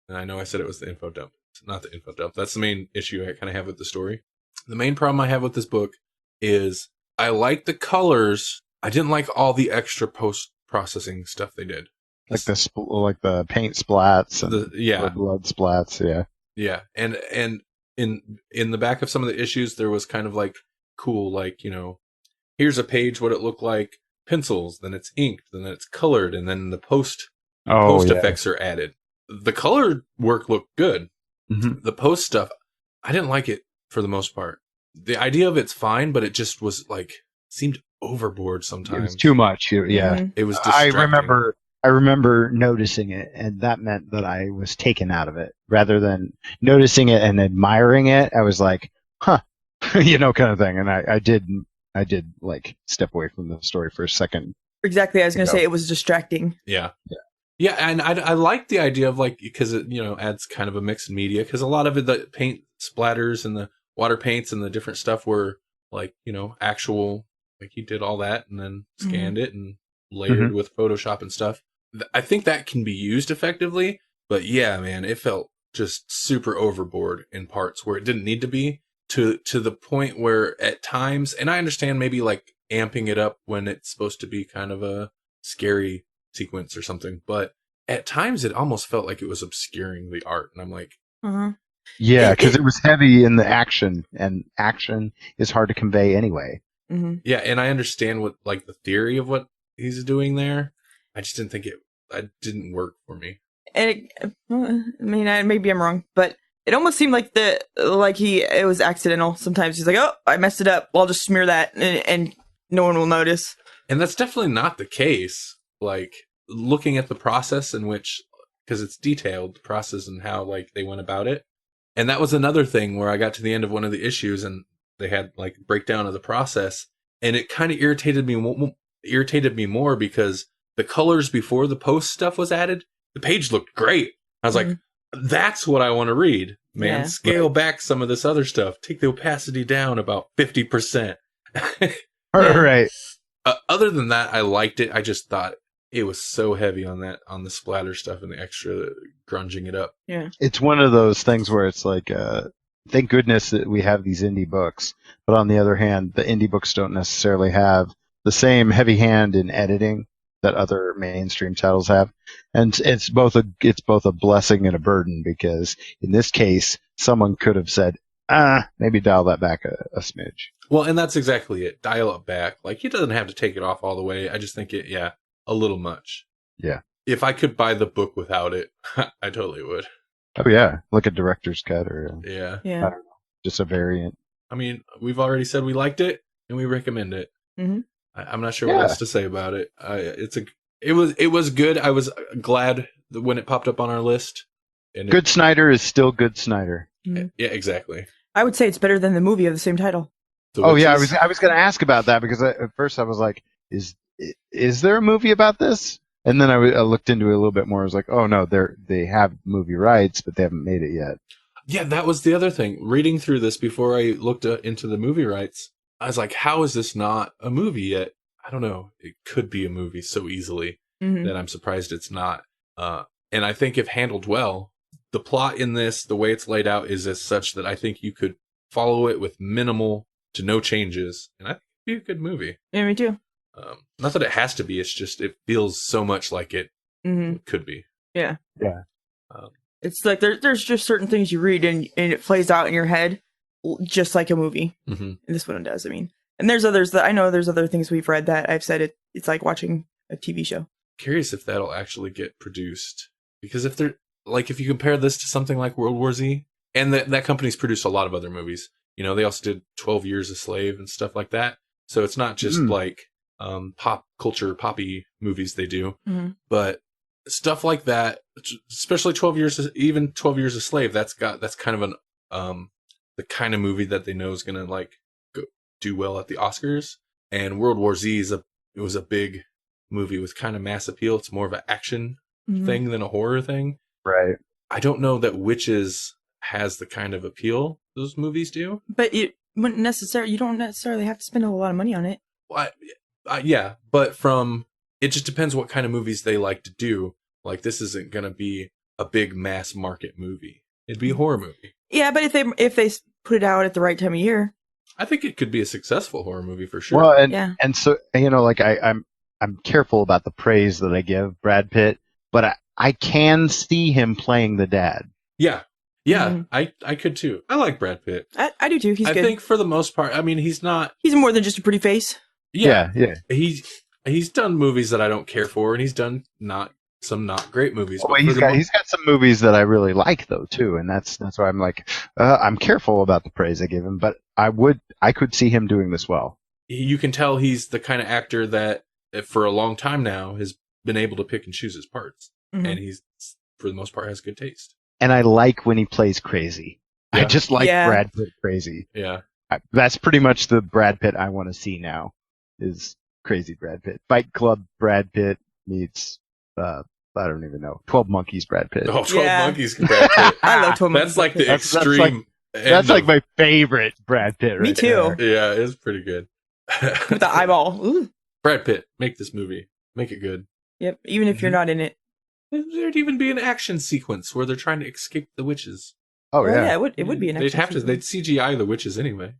and I know I said it was the info dump. It's not the info dump. That's the main issue I kind of have with the story. The main problem I have with this book is I like the colors. I didn't like all the extra post-processing stuff they did. Like the paint splats and the blood splats. Yeah. Yeah, and in the back of some of the issues, there was kind of like cool, like, here's a page, what it looked like, pencils, then it's inked, then it's colored, and then the post effects are added. The color work looked good. Mm-hmm. The post stuff, I didn't like it for the most part. The idea of it's fine, but it just was like, seemed overboard sometimes. It was too much. Yeah. Mm-hmm. It was distracting. I remember noticing it, and that meant that I was taken out of it. Rather than noticing it and admiring it, I was like, huh, kind of thing. And I did like step away from the story for a second. Exactly. I was going to say it was distracting. Yeah. And I like the idea of like, because it, adds kind of a mixed media, because a lot of it, the paint splatters and the water paints and the different stuff were like, actual, like he did all that and then scanned it and layered with Photoshop and stuff. I think that can be used effectively, but yeah, man, it felt just super overboard in parts where it didn't need to be, to the point where at times, and I understand maybe like amping it up when it's supposed to be kind of a scary sequence or something, but at times it almost felt like it was obscuring the art, and I'm like, yeah, because it was heavy in the action, and action is hard to convey anyway. Mm-hmm. Yeah, and I understand what like the theory of what he's doing there. I just didn't think it didn't work for me. And maybe I'm wrong, but it almost seemed like it was accidental. Sometimes he's like, "Oh, I messed it up. Well, I'll just smear that, and no one will notice." And that's definitely not the case. Like looking at the process in which, because it's detailed, the process and how like they went about it. And that was another thing where I got to the end of one of the issues and they had like breakdown of the process, and it kind of irritated me more because the colors before the post stuff was added, the page looked great. I was like, that's what I want to read, man. Yeah. Scale back some of this other stuff. Take the opacity down about 50%. Right. Other than that, I liked it. I just thought it was so heavy on the splatter stuff and the extra grunging it up. Yeah. It's one of those things where it's like, thank goodness that we have these indie books. But on the other hand, the indie books don't necessarily have the same heavy hand in editing that other mainstream titles have. And it's both a blessing and a burden, because in this case, someone could have said, maybe dial that back a smidge. Well, and that's exactly it. Dial it back. Like, he doesn't have to take it off all the way. I just think a little much. Yeah. If I could buy the book without it, I totally would. Oh yeah. Look at Director's Cut or yeah. I don't know, just a variant. I mean, we've already said we liked it and we recommend it. Mm-hmm. I'm not sure what else to say about it. It was good. I was glad when it popped up on our list. And good Snyder is still good Snyder. Mm-hmm. Yeah, exactly. I would say it's better than the movie of the same title. Oh yeah, I was going to ask about that, because at first I was like, is there a movie about this? And then I looked into it a little bit more. I was like, oh no, they have movie rights, but they haven't made it yet. Yeah, that was the other thing. Reading through this before I looked into the movie rights, I was like, how is this not a movie yet? I don't know. It could be a movie so easily that I'm surprised it's not. And I think if handled well, the plot in this, the way it's laid out, is as such that I think you could follow it with minimal to no changes, and I think it'd be a good movie. Yeah, me too. Not that it has to be. It's just it feels so much like it could be. Yeah. Yeah. It's like there's just certain things you read and it plays out in your head just like a movie. Mm-hmm. And this one does. I mean, and there's others that I know. There's other things we've read that I've said it's like watching a TV show. Curious if that'll actually get produced, because if you compare this to something like World War Z, and that company's produced a lot of other movies. You know, they also did 12 Years a Slave and stuff like that. So it's not just like pop culture, poppy movies they do, but stuff like that, especially 12 Years a Slave. That's kind of the kind of movie that they know is gonna like do well at the Oscars. And World War Z it was a big movie with kind of mass appeal. It's more of an action thing than a horror thing. Right. I don't know that Wytches has the kind of appeal those movies do. But you don't necessarily have to spend a lot of money on it. Well, yeah, but it just depends what kind of movies they like to do. Like, this isn't going to be a big mass market movie. It'd be a horror movie. Yeah, but if they put it out at the right time of year, I think it could be a successful horror movie for sure. Well, and so, you know, like I'm careful about the praise that I give Brad Pitt, but I can see him playing the dad. Yeah. I could too. I like Brad Pitt. I do too. He's good. I think for the most part, I mean, he's more than just a pretty face. Yeah. He's done movies that I don't care for, and he's done some not great movies. Well, he's got some movies that I really like though too, and that's why I'm like I'm careful about the praise I give him, but I could see him doing this well. You can tell he's the kind of actor that for a long time now has been able to pick and choose his parts, and he's for the most part has good taste. And I like when he plays crazy. Yeah. I just like Brad Pitt crazy. Yeah, that's pretty much the Brad Pitt I want to see now. Is crazy Brad Pitt. Fight Club Brad Pitt meets I don't even know. 12 Monkeys Brad Pitt. Oh, 12 Monkeys Brad Pitt. I love 12 Monkeys. That's like the extreme. That's like my favorite Brad Pitt. Me too. There. Yeah, it's pretty good. With the eyeball. Ooh. Brad Pitt, make this movie. Make it good. Yep, even if you're not in it. There'd even be an action sequence where they're trying to escape the witches. Oh yeah, it would be an action sequence. They'd CGI the witches anyway.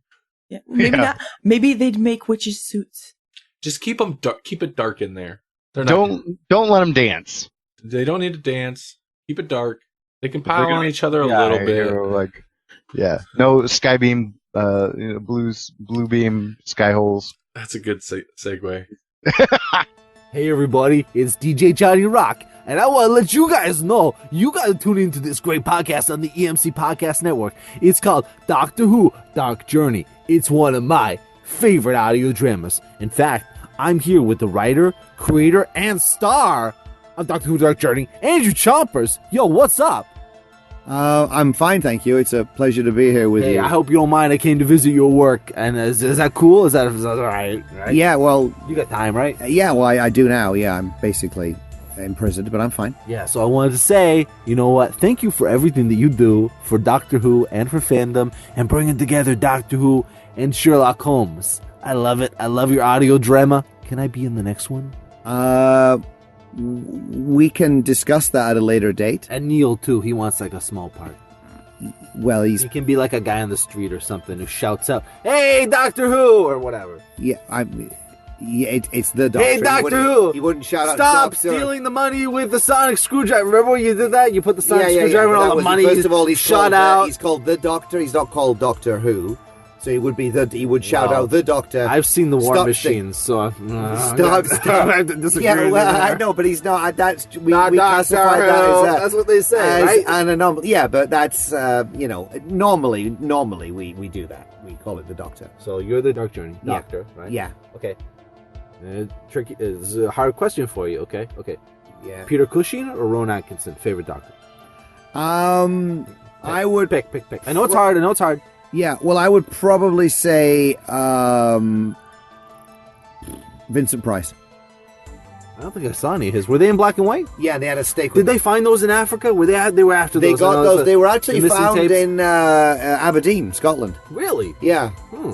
Yeah, maybe not. Maybe they'd make witches suits. Just keep them dark. Keep it dark in there. Don't let them dance. They don't need to dance. Keep it dark. They can pile on each other a little bit. No skybeam, blue beam sky holes. That's a good segue. Hey everybody, it's DJ Johnny Rock, and I want to let you guys know you got to tune into this great podcast on the EMC Podcast Network. It's called Doctor Who Dark Journey. It's one of my favorite audio dramas. In fact, I'm here with the writer, creator, and star of Doctor Who Dark Journey, Andrew Chompers. Yo, what's up? I'm fine, thank you. It's a pleasure to be here with you. I hope you don't mind. I came to visit your work, and is that cool? Is that all right? Yeah, well... You got time, right? Yeah, well, I do now. Yeah, I'm basically imprisoned, but I'm fine. Yeah, so I wanted to say, you know what? Thank you for everything that you do for Doctor Who and for fandom, and bringing together Doctor Who and Sherlock Holmes. I love it. I love your audio drama. Can I be in the next one? We can discuss that at a later date. And Neil, too. He wants, like, a small part. Well, he can be, like, a guy on the street or something who shouts out, "Hey, Doctor Who!" or whatever. Yeah, it's the Doctor. Hey, Doctor Who! He wouldn't shout out, "Stop stealing the money with the sonic screwdriver." Remember when you did that? You put the sonic screwdriver on all the money. First of all, he's shot out. He's called the Doctor. He's not called Doctor Who. So he would shout out the Doctor. I've seen the War Machine, so stop. I have to disagree. Yeah, well, I know, but he's not. We classify that as that's what they say, right? An anomaly. Yeah, but that's normally we do that. We call it the Doctor. So you're the Dark Journey Doctor, right? Yeah. Okay. Tricky. This is a hard question for you. Okay. Yeah. Peter Cushing or Rowan Atkinson, favorite Doctor? I would pick. I know it's hard. Yeah, well, I would probably say Vincent Price. I don't think I saw any of his. Were they in black and white? Yeah, they had a stake. Did they find those in Africa? They were after those? They got those. They were actually found tapes? in Aberdeen, Scotland. Really? Yeah.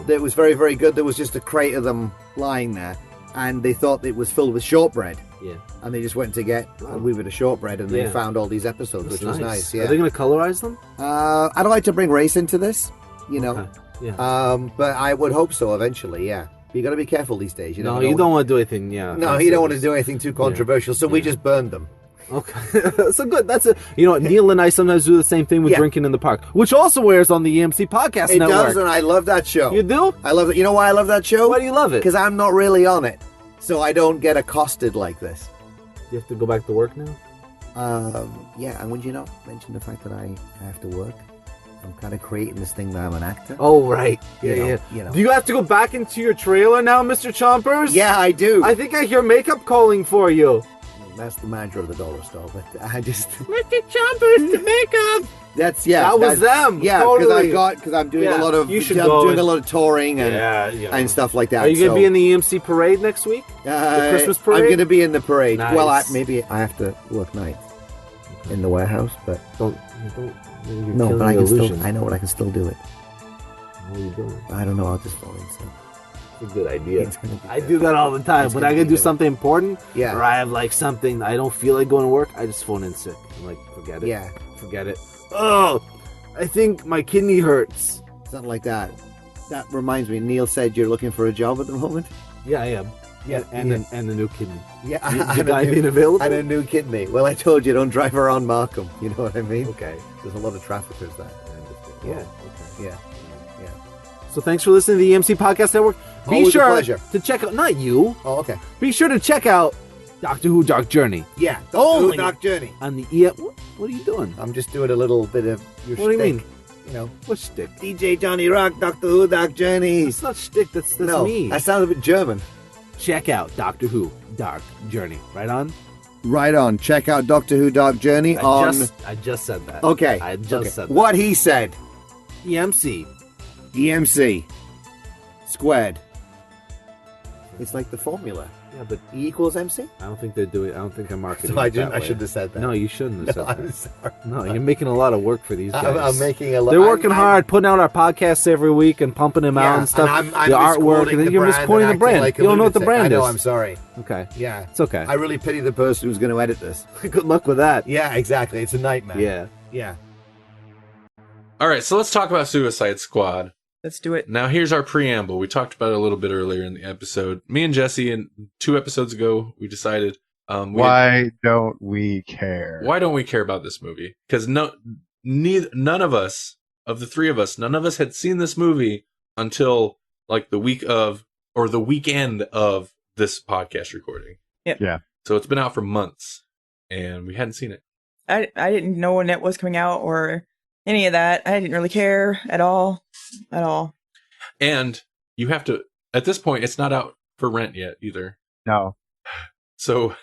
It was very, very good. There was just a crate of them lying there, and they thought it was filled with shortbread. Yeah. And they just went to get a wee bit of shortbread, and they found all these episodes, which was nice. Yeah. Are they going to colorize them? I don't like to bring race into this. You know, Yeah. But I would hope so eventually. Yeah. You got to be careful these days. You No, never you know. don't want to do anything. Yeah. No, you don't want to do anything too controversial. So we just burned them. Okay, so good. That's it. You know, Neil and I sometimes do the same thing with drinking in the park, which also airs on the EMC Podcast Network. It does, and I love that show. You do? I love it. You know why I love that show? Why do you love it? Because I'm not really on it, so I don't get accosted like this. You have to go back to work now? Yeah, and when you mention the fact that I have to work, I'm kind of creating this thing that I'm an actor. Oh, right. Yeah, You know. Do you have to go back into your trailer now, Mr. Chompers? Yeah, I do. I think I hear makeup calling for you. That's the manager of the dollar store, but I just... Mr. Chompers, the makeup! That was them. Yeah, totally. because I'm doing a lot of doing a lot of touring and stuff like that. Are you going to be in the EMC parade next week? The Christmas parade? I'm going to be in the parade. Nice. Well, maybe I have to work nights in the warehouse, but don't. No, but I can still. I know what I can still do it. What are you doing? I don't know. I'll just phone in. So. It's a good idea. I do that all the time. When I gotta do something important, or I have like something I don't feel like going to work, I just phone in sick. I'm like, forget it. Yeah, forget it. Oh, I think my kidney hurts. Something like that. That reminds me. Neil said you're looking for a job at the moment. Yeah, I am. Yeah, and a new kidney. Yeah, the guy being available. And a new kidney. Well, I told you, don't drive around Markham. You know what I mean? Okay. There's a lot of traffickers there. Yeah. Okay. Yeah. So thanks for listening to the EMC Podcast Network. Be Always sure a pleasure. to check out, not you. Oh, okay. Be sure to check out Doctor Who Dark Journey. Yeah. Only Dark Journey. On the EM. What are you doing? I'm just doing a little bit of your What do you mean? You know. What shtick? DJ Johnny Rock, Doctor Who Dark Journey. That's not shtick, that's no, me. That sounds a bit German. Check out Doctor Who Dark Journey. Right on? Right on. Check out Doctor Who Dark Journey I just said that. Okay. I just said that. What he said. EMC. EMC. Squared. It's like the formula. Yeah, but E equals MC? I don't think they're doing. I don't think I'm marketing. So I it that didn't. I way. should have said that. No, you shouldn't have said that. I'm sorry. No, you're making a lot of work for these guys. I'm making a lot. They're working hard, putting out our podcasts every week and pumping them out and stuff. And I'm the artwork, and then you're misquoting the brand. Like you don't know what the brand is. I know. I'm sorry. Okay. Yeah, it's okay. I really pity the person who's going to edit this. Good luck with that. Yeah, exactly. It's a nightmare. Yeah. Yeah. All right, so let's talk about Suicide Squad. Let's do it. Now, here's our preamble. We talked about it a little bit earlier in the episode. Me and Jesse, and 2 episodes ago, we decided... why don't we care? Why don't we care about this movie? Because none of us, of the 3 of us, none of us had seen this movie until like the week of, or the weekend of this podcast recording. Yep. Yeah. So it's been out for months, and we hadn't seen it. I didn't know when it was coming out or any of that. I didn't really care at all. At all. And you have to, at this point, it's not out for rent yet either. No. So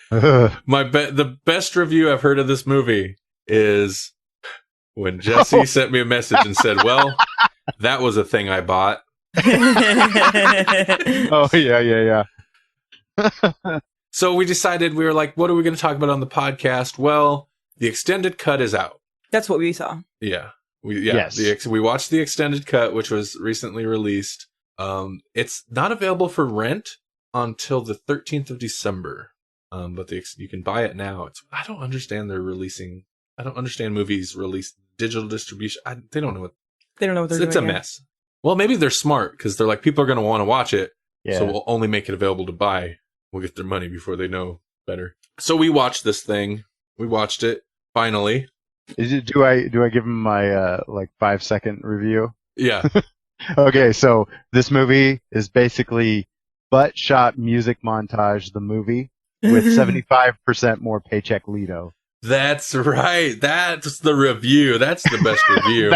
the best review I've heard of this movie is when Jesse sent me a message and said, well, that was a thing I bought. Oh, yeah. So we decided, we were like, what are we going to talk about on the podcast? Well, the extended cut is out. That's what we saw. Yeah. Yes. We watched the extended cut, which was recently released. It's not available for rent until the 13th of December. But you can buy it now. I don't understand I don't understand movies release digital distribution. They don't know what they're doing. It's a mess. Well, maybe they're smart because they're like, people are going to want to watch it. Yeah. So we'll only make it available to buy. We'll get their money before they know better. So we watched this thing. We watched it finally. Do I give him my 5-second review? Yeah. Okay, so this movie is basically butt shot music montage the movie with 75% more paycheck Lido. That's right. That's the review. That's the best review.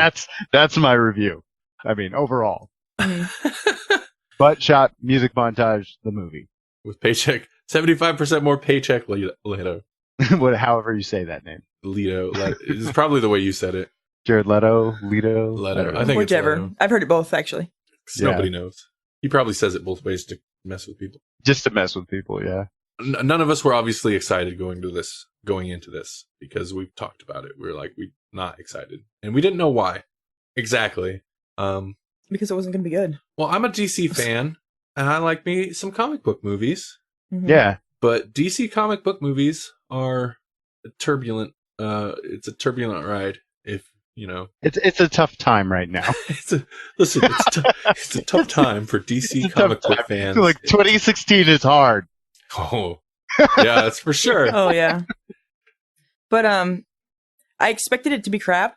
That's my review. I mean, overall. Butt shot music montage the movie. With paycheck 75% more paycheck Leto. However you say that name. Leto. It's probably the way you said it. Jared Leto, Leto. Leto. I think whichever. it's Leto. I've heard it both actually. Nobody knows. He probably says it both ways to mess with people. Just to mess with people, yeah. None of us were obviously excited going into this because we've talked about it. We were like, we're not excited, and we didn't know why exactly. Because it wasn't going to be good. Well, I'm a DC fan, and I like me some comic book movies. Mm-hmm. Yeah, but DC comic book movies are turbulent. It's a turbulent ride. If you know. It's a tough time right now. It's a tough time for DC comic book fans. Like 2016 is hard. Oh, yeah, that's for sure. Oh yeah. But I expected it to be crap,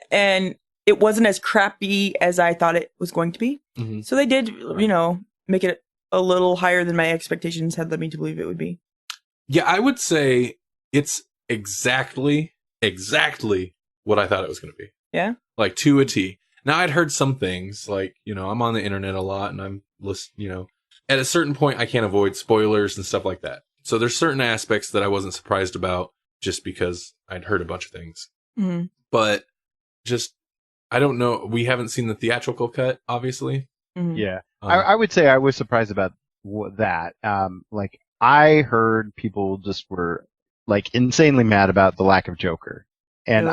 and it wasn't as crappy as I thought it was going to be. Mm-hmm. So they did, make it a little higher than my expectations had led me to believe it would be. Yeah, I would say it's exactly what I thought it was going to be. Yeah? Like, to a T. Now, I'd heard some things, like, I'm on the internet a lot, and I'm listening, at a certain point, I can't avoid spoilers and stuff like that. So there's certain aspects that I wasn't surprised about just because I'd heard a bunch of things. Mm-hmm. But just, I don't know. We haven't seen the theatrical cut, obviously. Mm-hmm. Yeah. I would say I was surprised about that. Like, I heard people just were, like, insanely mad about the lack of Joker. And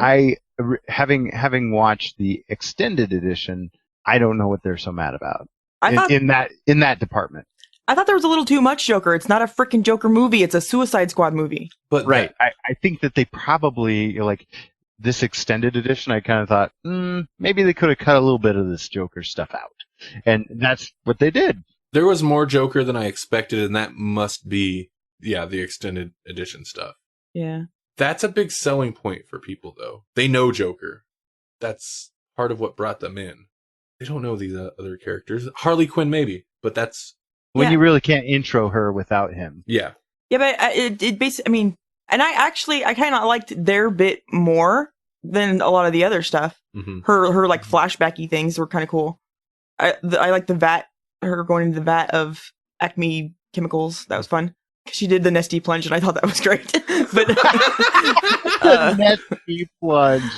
having watched the extended edition, I don't know what they're so mad about in that department. I thought there was a little too much Joker. It's not a freaking Joker movie. It's a Suicide Squad movie. But right. I think that they probably, like, this extended edition, I kind of thought, maybe they could have cut a little bit of this Joker stuff out. And that's what they did. There was more Joker than I expected, and that must be, the extended edition stuff. Yeah. That's a big selling point for people, though. They know Joker. That's part of what brought them in. They don't know these other characters. Harley Quinn, maybe, but that's... When you really can't intro her without him. Yeah. Yeah, but it basically, and I kind of liked their bit more than a lot of the other stuff. Mm-hmm. Her like flashbacky things were kind of cool. I like the vat, her going into the vat of Acme chemicals. That was fun. She did the Nesty plunge, and I thought that was great. But the Nesty plunge.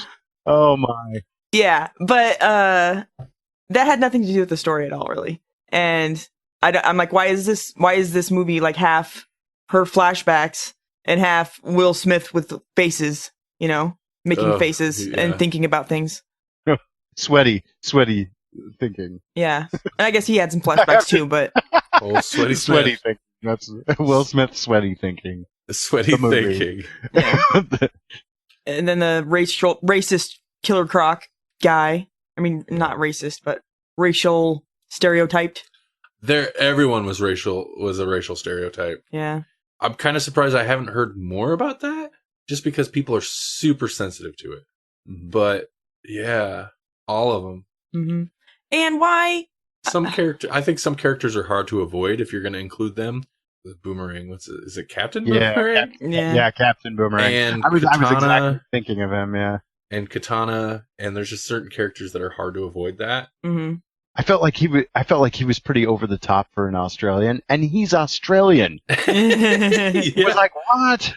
Oh my. Yeah, but that had nothing to do with the story at all, really. And I'm like, why is this movie like half her flashbacks and half Will Smith with faces, making faces and thinking about things. Sweaty thinking. Yeah, and I guess he had some flashbacks too, but sweaty thinking. That's Will Smith sweaty thinking. Sweaty thinking. Yeah. And then the racist Killer Croc guy. I mean, not racist, but racial stereotyped. Everyone was a racial stereotype. Yeah. I'm kind of surprised I haven't heard more about that, just because people are super sensitive to it. Mm-hmm. But yeah, all of them. Mm-hmm. And why? I think some characters are hard to avoid if you're going to include them. The Boomerang, is it Captain Boomerang? Yeah, Captain Boomerang. And I was exactly thinking of him. Yeah. And Katana, and there's just certain characters that are hard to avoid that. Mm-hmm. I felt like he was pretty over the top for an Australian, and he's Australian. He was like, what?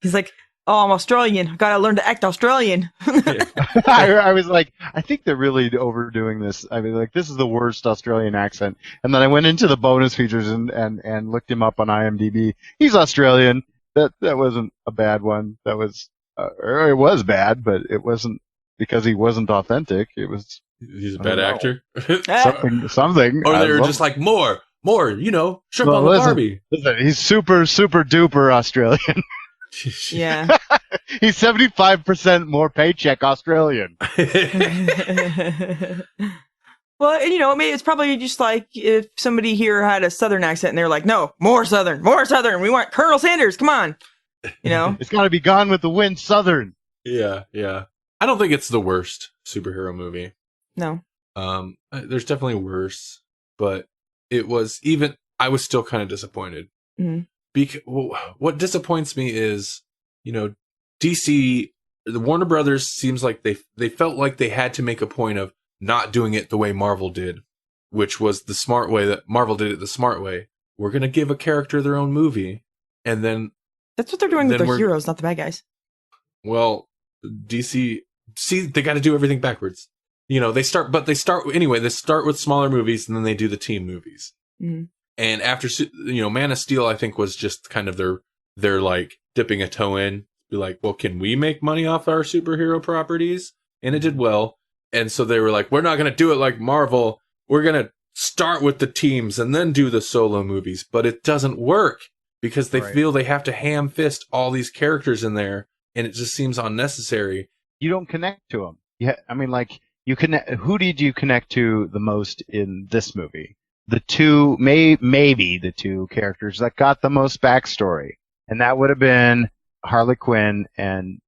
He's like, oh, I'm Australian. I gotta learn to act Australian. I was like, I think they're really overdoing this. I mean, like, this is the worst Australian accent. And then I went into the bonus features and looked him up on IMDb. He's Australian. That wasn't a bad one. That was, it was bad, but it wasn't because he wasn't authentic. It was. He's a bad actor. Something. Or they were just like, more, shrimp on the Barbie. Listen, he's super, super duper Australian. Yeah. He's 75% more paycheck Australian. Well, maybe it's probably just like if somebody here had a Southern accent and they're like, no, more Southern. We want Colonel Sanders. Come on. It's got to be Gone with the Wind Southern. Yeah. I don't think it's the worst superhero movie. No. There's definitely worse, but I was still kind of disappointed. Mm-hmm. Because what disappoints me is, DC, the Warner Brothers seems like they felt like they had to make a point of not doing it the way Marvel did, which was the smart way that Marvel did it the smart way. We're going to give a character their own movie, and then... That's what they're doing with their heroes, not the bad guys. Well, DC, they got to do everything backwards. They start with smaller movies, and then they do the team movies. Mm-hmm. And after, Man of Steel, I think, was just kind of their like dipping a toe in, be like, well, can we make money off our superhero properties? And it did well. And so they were like, we're not going to do it like Marvel. We're going to start with the teams and then do the solo movies. But it doesn't work because they feel they have to ham fist all these characters in there. And it just seems unnecessary. you don't connect to him. Yeah, I mean, like you connect. Who did you connect to the most in this movie? The two, maybe the two characters that got the most backstory, and that would have been Harley Quinn and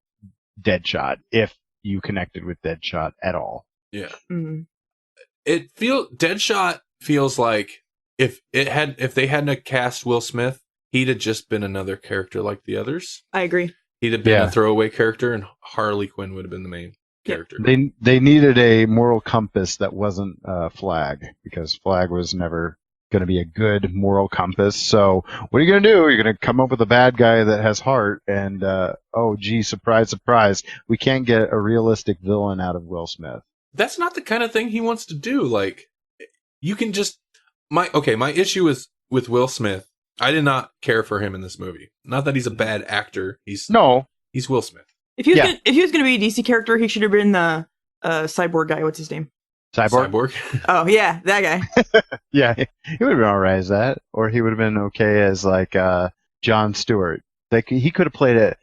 Deadshot, if you connected with Deadshot at all. Yeah. Mm-hmm. Deadshot feels like if they hadn't cast Will Smith, he'd have just been another character like the others. I agree. He'd have been a throwaway character, and Harley Quinn would have been the main character. They needed a moral compass that wasn't Flag, because Flag was never going to be a good moral compass. So what are you going to do? You're going to come up with a bad guy that has heart, and oh gee, surprise, surprise, we can't get a realistic villain out of Will Smith. That's not the kind of thing he wants to do. Like, you can just my issue is with Will Smith. I did not care for him in this movie. Not that he's a bad actor. He's Will Smith. If he was going to be a DC character, he should have been the cyborg guy. What's his name? Cyborg? Oh yeah, that guy. Yeah, he would have been alright as that, or he would have been okay as like Jon Stewart. Like he could have played a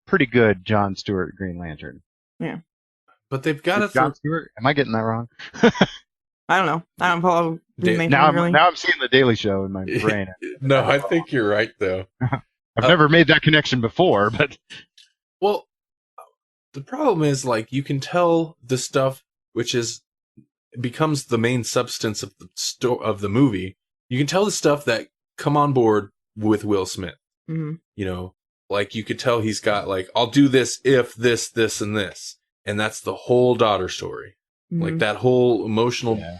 pretty good Jon Stewart Green Lantern. Yeah, but they've got to. Jon Stewart? Am I getting that wrong? I don't know. I don't follow Green Lantern now really. I'm seeing the Daily Show in my brain. No, I think you're right though. I've never made that connection before, but well, the problem is like you can tell the stuff which becomes the main substance of the movie. You can tell the stuff that come on board with Will Smith. Mm-hmm. You know, like you could tell he's got like, I'll do this if this, this, and this, and that's the whole daughter story. Mm-hmm. Like that whole emotional. Yeah.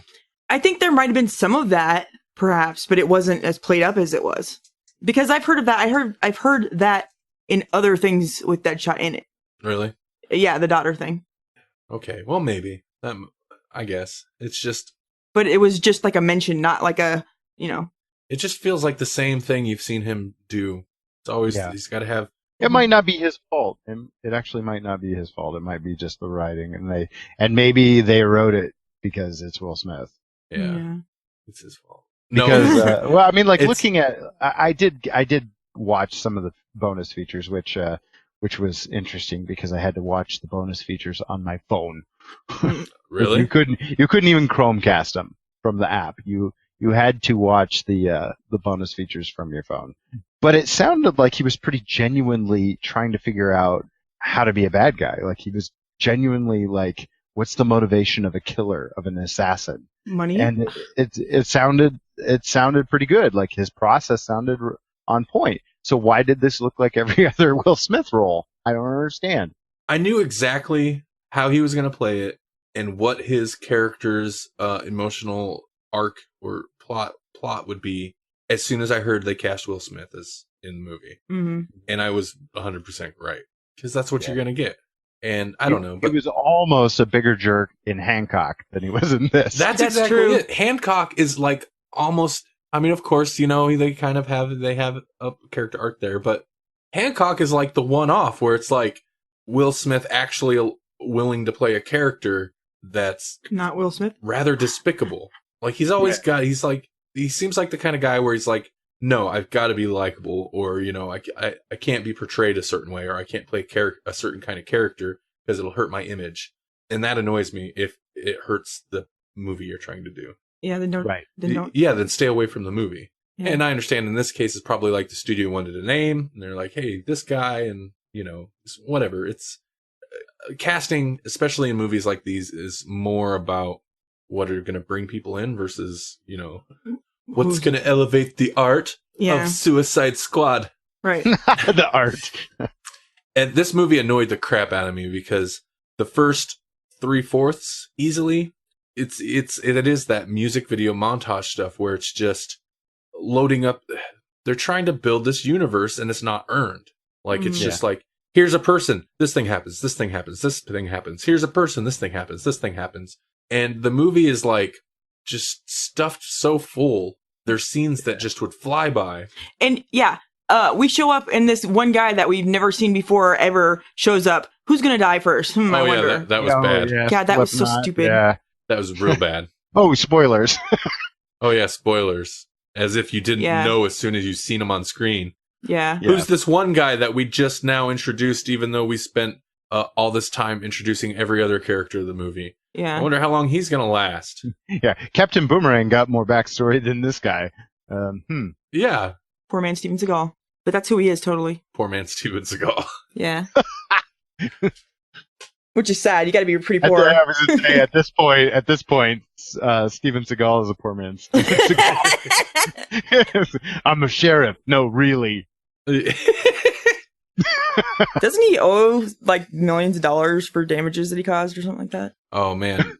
I think there might have been some of that, perhaps, but it wasn't as played up as it was. Because I've heard of that. I've heard that in other things with Deadshot in it. Really? Yeah, the daughter thing. Okay, well maybe that. I guess it's just. But it was just like a mention, not like a, you know. It just feels like the same thing you've seen him do. It's always he's got to have. It might not be his fault. It actually might not be his fault. It might be just the writing, and maybe they wrote it because it's Will Smith. Yeah. It's his fault. Because well, I mean, like looking at, I did watch some of the bonus features, which was interesting because I had to watch the bonus features on my phone. Really? You couldn't even Chromecast them from the app. You had to watch the bonus features from your phone. But it sounded like he was pretty genuinely trying to figure out how to be a bad guy. Like he was genuinely like, what's the motivation of a killer, of an assassin? Money. And it sounded pretty good. Like his process sounded on point. So why did this look like every other Will Smith role? I don't understand. I knew exactly how he was going to play it and what his character's emotional arc or plot would be as soon as I heard they cast Will Smith as in the movie. Mm-hmm. And I was 100% right because that's what you're going to get. And I don't know. But he was almost a bigger jerk in Hancock than he was in this. That's exactly true. It. Hancock is like almost, I mean, of course, you know, they have a character arc there, but Hancock is like the one-off where it's like Will Smith actually willing to play a character that's not Will Smith, rather despicable. Like he's always he seems like the kind of guy where he's like, no, I've got to be likable, or you know, I can't be portrayed a certain way, or I can't play a certain kind of character because it'll hurt my image, and that annoys me if it hurts the movie you're trying to do. Yeah, then don't. Right. Then don't. Yeah, then stay away from the movie. Yeah. And I understand in this case, it's probably like the studio wanted a name, and they're like, hey, this guy, and you know, whatever. It's casting, especially in movies like these, is more about what are going to bring people in versus, you know, what's going to elevate the art of Suicide Squad. Right. The art. And this movie annoyed the crap out of me because the first 3/4 easily, it is that music video montage stuff where it's just loading up. They're trying to build this universe and it's not earned. Like it's just like, here's a person, this thing happens, this thing happens, this thing happens. Here's a person, this thing happens, this thing happens. And the movie is like just stuffed so full. There's scenes that just would fly by. And we show up and this one guy that we've never seen before ever shows up. Who's going to die first? I wonder. That was bad. Yeah, God, that was so stupid. Yeah. That was real bad. Oh, spoilers. Oh yeah, spoilers. As if you didn't know as soon as you seen him on screen. Yeah. Who's this one guy that we just now introduced, even though we spent all this time introducing every other character of the movie. Yeah. I wonder how long he's going to last. Yeah, Captain Boomerang got more backstory than this guy. Yeah. Poor man Steven Seagal. But that's who he is, totally. Poor man Steven Seagal. Yeah. Which is sad. You got to be pretty poor. I was going to say, at this point, Steven Seagal is a poor man. I'm a sheriff. No, really. Doesn't he owe like millions of dollars for damages that he caused or something like that? Oh, man.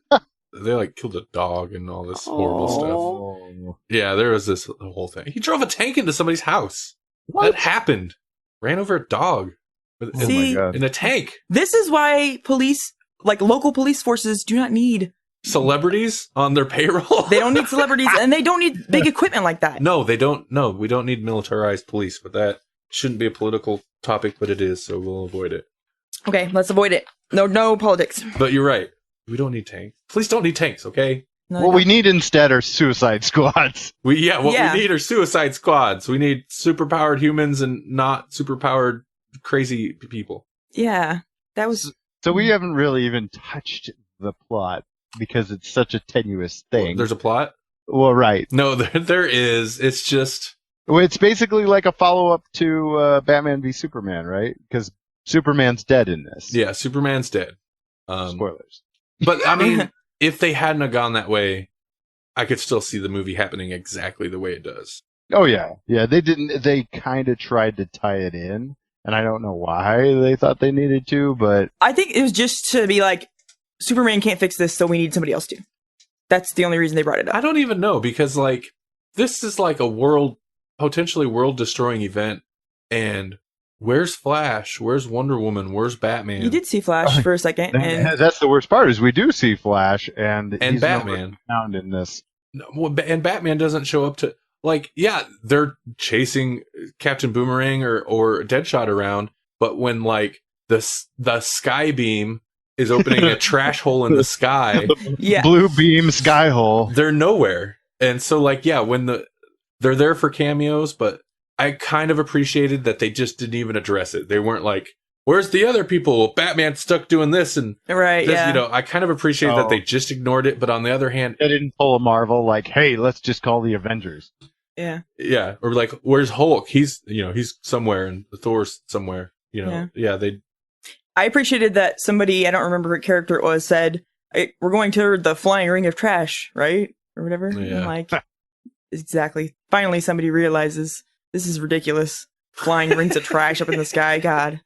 They like killed a dog and all this horrible stuff. Yeah, there was this whole thing. He drove a tank into somebody's house. What? That happened. Ran over a dog. See, in a tank. This is why police, like local police forces, do not need celebrities on their payroll. They don't need celebrities, and they don't need big equipment like that. No, they don't. No, we don't need militarized police, but that shouldn't be a political topic, but it is, so we'll avoid it. Okay, let's avoid it. No politics. But you're right. We don't need tanks. Police don't need tanks, okay? No, what we need instead are suicide squads. What we need are suicide squads. We need superpowered humans and not superpowered crazy people. Yeah, that was... So we haven't really even touched the plot because it's such a tenuous thing. Well, there's a plot? Well, right. No, there is. It's just... Well, it's basically like a follow-up to Batman v Superman, right? Because Superman's dead in this. Yeah, Superman's dead. Spoilers. But, I mean, if they hadn't have gone that way, I could still see the movie happening exactly the way it does. Oh, yeah. Yeah, they didn't... They kind of tried to tie it in. And I don't know why they thought they needed to, but... I think it was just to be like, Superman can't fix this, so we need somebody else to. That's the only reason they brought it up. I don't even know, because, like, this is like a potentially world-destroying event, and where's Flash? Where's Wonder Woman? Where's Batman? You did see Flash for a second. And that's the worst part, is we do see Flash, and he's Batman found in this. And Batman doesn't show up to... Like, yeah, they're chasing Captain Boomerang or Deadshot around, but when, like, the sky beam is opening a trash hole in the sky... Yeah. Blue beam sky hole. They're nowhere. And so, like, yeah, when they're there for cameos, but I kind of appreciated that they just didn't even address it. They weren't like, where's the other people? Batman's stuck doing this and right, this, yeah. You know, I kind of appreciate that they just ignored it, but on the other hand... They didn't pull a Marvel, like, hey, let's just call the Avengers. Yeah. Yeah. Or like, where's Hulk? He's somewhere, and Thor's somewhere. You know. Yeah. I appreciated that somebody, I don't remember what character it was, said, hey, we're going to the flying ring of trash, right? Or whatever. Yeah. I'm like, exactly. Finally, somebody realizes this is ridiculous. Flying rings of trash up in the sky. God.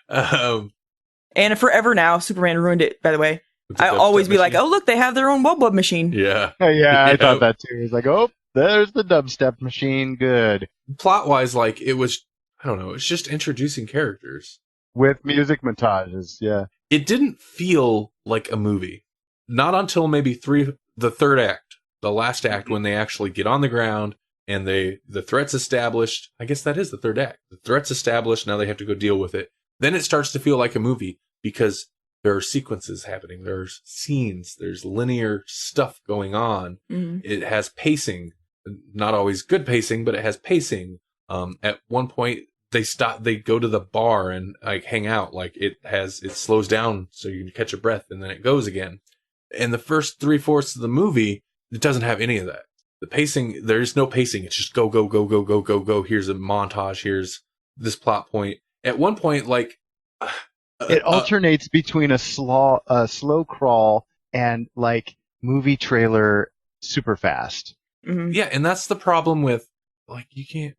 And forever now, Superman ruined it, by the way. I always be like, oh, look, they have their own wub machine. Yeah. Yeah, I thought that too. It was like, oh, there's the dubstep machine. Good. Plot-wise, like, it was, I don't know, it's just introducing characters. With music montages, yeah. It didn't feel like a movie. Not until maybe the third act, the last act, when they actually get on the ground and the threat's established. I guess that is the third act. The threat's established, now they have to go deal with it. Then it starts to feel like a movie because there are sequences happening. There's scenes. There's linear stuff going on. Mm-hmm. It has pacing. Not always good pacing, but it has pacing. At one point, they go to the bar and like hang out. Like it slows down so you can catch a breath and then it goes again. And the first 3/4 of the movie, it doesn't have any of that. The pacing, there's no pacing. It's just go, go, go, go, go, go, go. Here's a montage. Here's this plot point. At one point, like... it alternates between a slow crawl and like movie trailer super fast. Mm-hmm. Yeah, and that's the problem with like you can't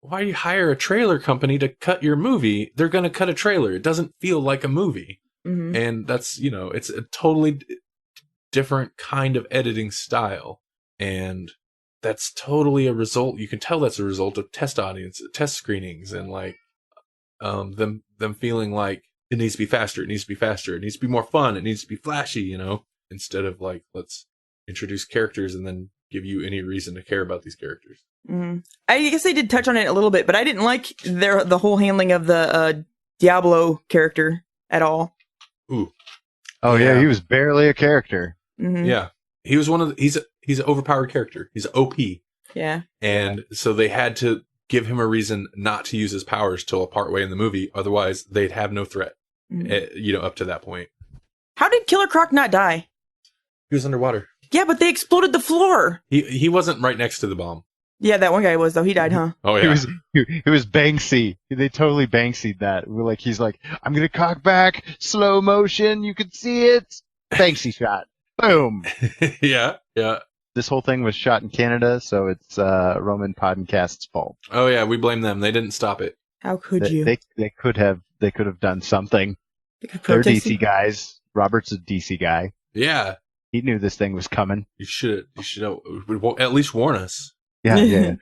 why do you hire a trailer company to cut your movie? They're going to cut a trailer. It doesn't feel like a movie. Mm-hmm. And that's, it's a totally different kind of editing style. And that's totally a result. You can tell that's a result of test screenings and like them feeling like it needs to be faster. It needs to be faster. It needs to be more fun. It needs to be flashy, instead of like, let's introduce characters and then give you any reason to care about these characters. Mm-hmm. I guess they did touch on it a little bit, but I didn't like the whole handling of the Diablo character at all. Ooh. Oh yeah, he was barely a character. Mm-hmm. Yeah. He was he's an overpowered character. He's OP. Yeah. And so they had to give him a reason not to use his powers till a part way in the movie. Otherwise, they'd have no threat, up to that point. How did Killer Croc not die? He was underwater. Yeah, but they exploded the floor. He wasn't right next to the bomb. Yeah, that one guy was, though. He died, huh? Oh, yeah. He was Banksy. They totally Banksy'd that. He's like, I'm going to cock back, slow motion, you can see it. Banksy shot. Boom. Yeah. This whole thing was shot in Canada, so it's Roman Podcast's fault. Oh, yeah, we blame them. They didn't stop it. How could you? They could have done something. They're DC guys. Robert's a DC guy. Yeah. He knew this thing was coming. You should at least warn us. Yeah.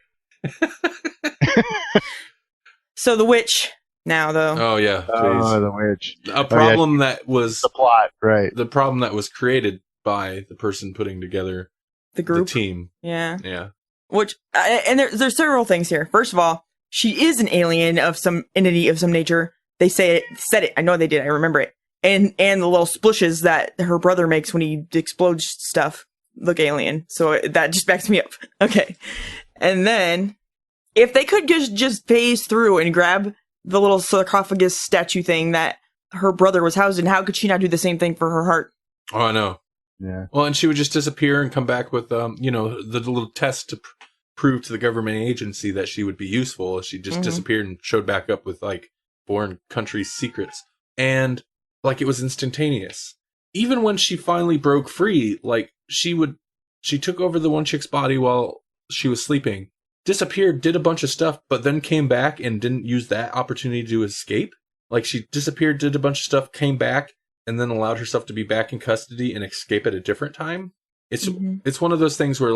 So the witch now, though. Oh, yeah. Please. Oh, the witch. A problem that was... The plot, right. The problem that was created by the person putting together the group. The team. Yeah. Which, and there's several things here. First of all, she is an alien of some entity of some nature. They said it. I know they did. I remember it. And the little splishes that her brother makes when he explodes stuff look alien. So that just backs me up. Okay. And then, if they could just phase through and grab the little sarcophagus statue thing that her brother was housed in, how could she not do the same thing for her heart? Oh, I know. Yeah. Well, and she would just disappear and come back with, the little test to prove to the government agency that she would be useful. She just disappeared and showed back up with, foreign countries' secrets. And, it was instantaneous. Even when she finally broke free, she took over the one chick's body while she was sleeping, disappeared, did a bunch of stuff, but then came back and didn't use that opportunity to escape. She disappeared, did a bunch of stuff, came back, and then allowed herself to be back in custody and escape at a different time. It's one of those things where,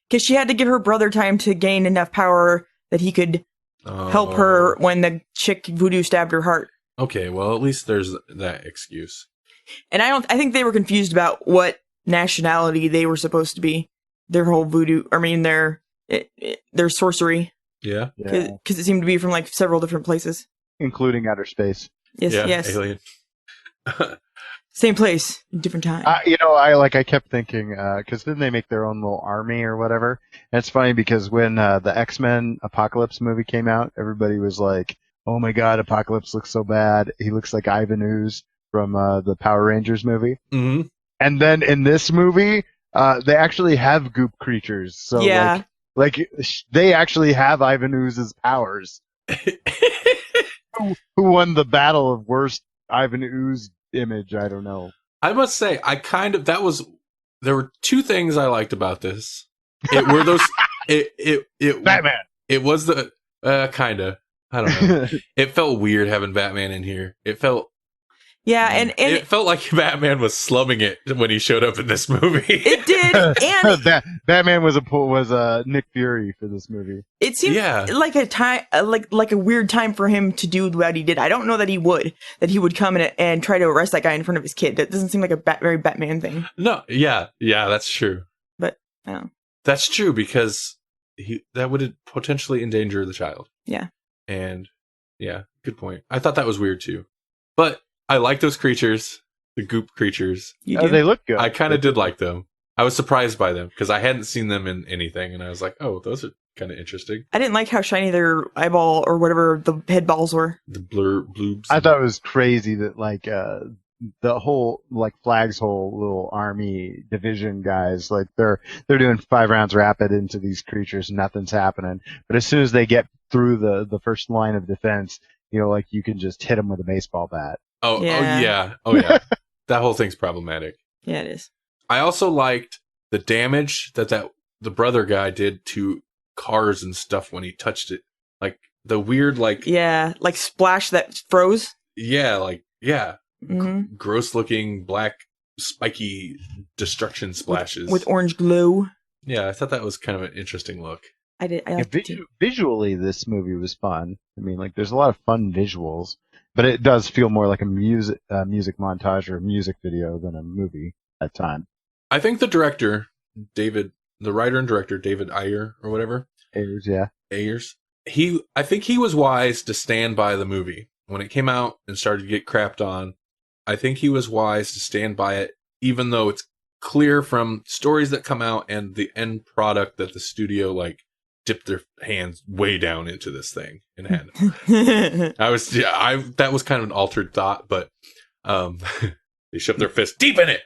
because she had to give her brother time to gain enough power that he could help her when the chick voodoo stabbed her heart. Okay, well, at least there's that excuse. And I think they were confused about what nationality they were supposed to be. Their whole voodoo, their sorcery. Yeah. Because it seemed to be from several different places. Including outer space. Yes. Alien. Same place, different time. I kept thinking, because then they make their own little army or whatever. And it's funny because when the X-Men Apocalypse movie came out, everybody was like, oh my god, Apocalypse looks so bad. He looks like Ivan Ooze from the Power Rangers movie. Mm-hmm. And then in this movie, they actually have goop creatures. So yeah. They actually have Ivan Ooze's powers. Who won the battle of worst Ivan Ooze image? I don't know. I must say, there were two things I liked about this. It were those, Batman. It was the, kinda. I don't know. It felt weird having Batman in here. It felt, yeah, and it felt like Batman was slumming it when he showed up in this movie. It did, and Batman was Nick Fury for this movie. It seemed like a time, like a weird time for him to do what he did. I don't know that he would come in and try to arrest that guy in front of his kid. That doesn't seem like a very Batman thing. No, yeah, that's true. But I don't know. That's true because that would potentially endanger the child. Yeah. And yeah, good point. I thought that was weird too, but I like those creatures, the goop creatures. You do? They look good. I kind of did like them. I was surprised by them because I hadn't seen them in anything, and I was like, "Oh, those are kind of interesting." I didn't like how shiny their eyeball or whatever the head balls were. The bloobs. I thought it was crazy that the whole Flag's whole little army division guys, they're doing 5 rounds rapid into these creatures, nothing's happening. But as soon as they get through the first line of defense, you can just hit them with a baseball bat. Oh yeah. That whole thing's problematic. Yeah, it is. I also liked the damage that the brother guy did to cars and stuff when he touched it. The weird splash that froze. Yeah, Mm-hmm. Gross looking black spiky destruction splashes with orange glow. Yeah, I thought that was kind of an interesting look. I liked it too. Visually, this movie was fun. There's a lot of fun visuals, but it does feel more like a music montage or a music video than a movie at time. I think the writer and director, David Ayer or whatever. Ayers, yeah. Ayers. I think he was wise to stand by the movie. When it came out and started to get crapped on, I think he was wise to stand by it, even though it's clear from stories that come out and the end product that the studio dipped their hands way down into this thing and had that was kind of an altered thought, but they shoved their fist deep in it.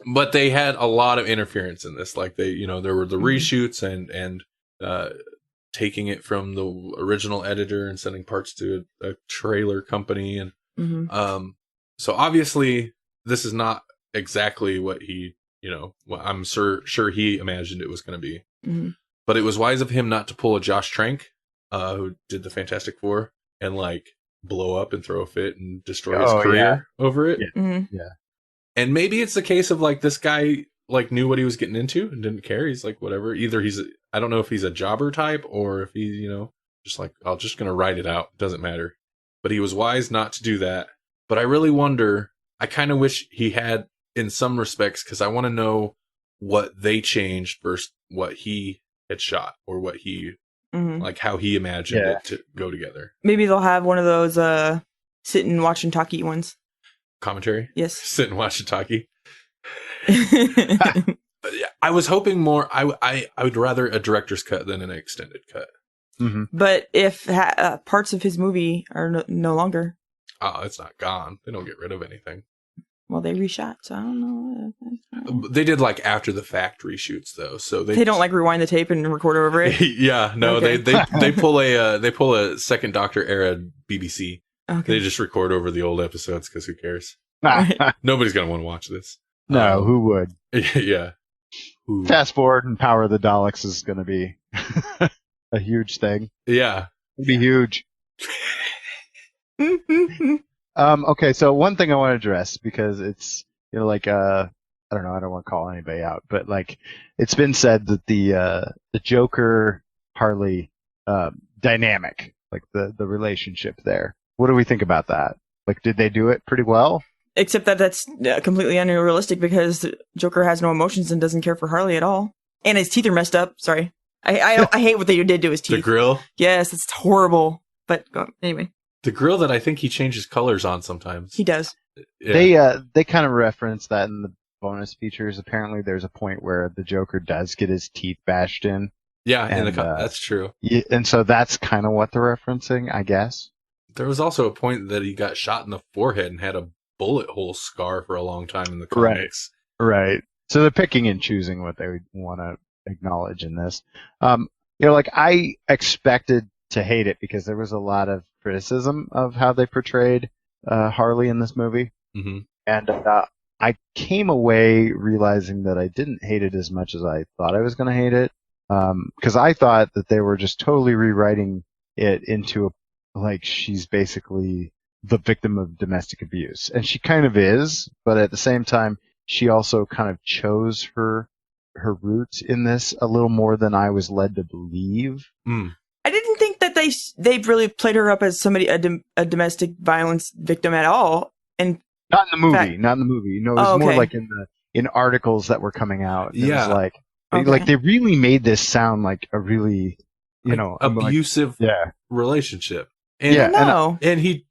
But they had a lot of interference in this. Like there were the reshoots and taking it from the original editor and sending parts to a trailer company. And so obviously this is not exactly what he, what I'm sure he imagined it was going to be. But it was wise of him not to pull a Josh Trank, who did the Fantastic Four, and like blow up and throw a fit and destroy his career over it. Yeah. And maybe it's the case of like this guy like knew what he was getting into and didn't care. He's like, whatever. Either I don't know if he's a jobber type or if he's, just like, I'm just going to write it out. It doesn't matter. But he was wise not to do that. But I really wonder, I kind of wish he had in some respects, because I want to know what they changed versus what he had shot or what he, like how he imagined it to go together. Maybe they'll have one of those sit and watch and talkie ones. Commentary? Yes. Sit and watch and talkie. I was hoping more. I would rather a director's cut than an extended cut. But if parts of his movie are no longer, it's not gone. They don't get rid of anything. Well, they reshot, so I don't know. They did like after the fact reshoots though, so they don't like rewind the tape and record over it. Yeah, no, okay. they pull a second Doctor era BBC. Okay. They just record over the old episodes because who cares? Nobody's gonna want to watch this. No, who would? Yeah. Ooh. Fast forward and Power of the Daleks is going to be a huge thing. Yeah. It'll be huge. Okay, so one thing I want to address, because it's, I don't know, I don't want to call anybody out, but like, it's been said that the Joker Harley dynamic, like the relationship there. What do we think about that? Like, did they do it pretty well? Except that's completely unrealistic because Joker has no emotions and doesn't care for Harley at all. And his teeth are messed up. Sorry. I hate what they did to his teeth. The grill? Yes, it's horrible. But anyway. The grill that I think he changes colors on sometimes. He does. Yeah. They kind of reference that in the bonus features. Apparently there's a point where the Joker does get his teeth bashed in. Yeah, that's true. And so that's kind of what they're referencing, I guess. There was also a point that he got shot in the forehead and had a bullet hole scar for a long time in the comics. Right. So they're picking and choosing what they want to acknowledge in this. I expected to hate it because there was a lot of criticism of how they portrayed Harley in this movie. And I came away realizing that I didn't hate it as much as I thought I was going to hate it. Because I thought that they were just totally rewriting it into she's basically the victim of domestic abuse. And she kind of is, but at the same time, she also kind of chose her roots in this a little more than I was led to believe. I didn't think that they really played her up as somebody, a domestic violence victim at all. And not in the movie. No, it was more like in articles that were coming out. It was like they really made this sound like a really, abusive relationship. And, and he,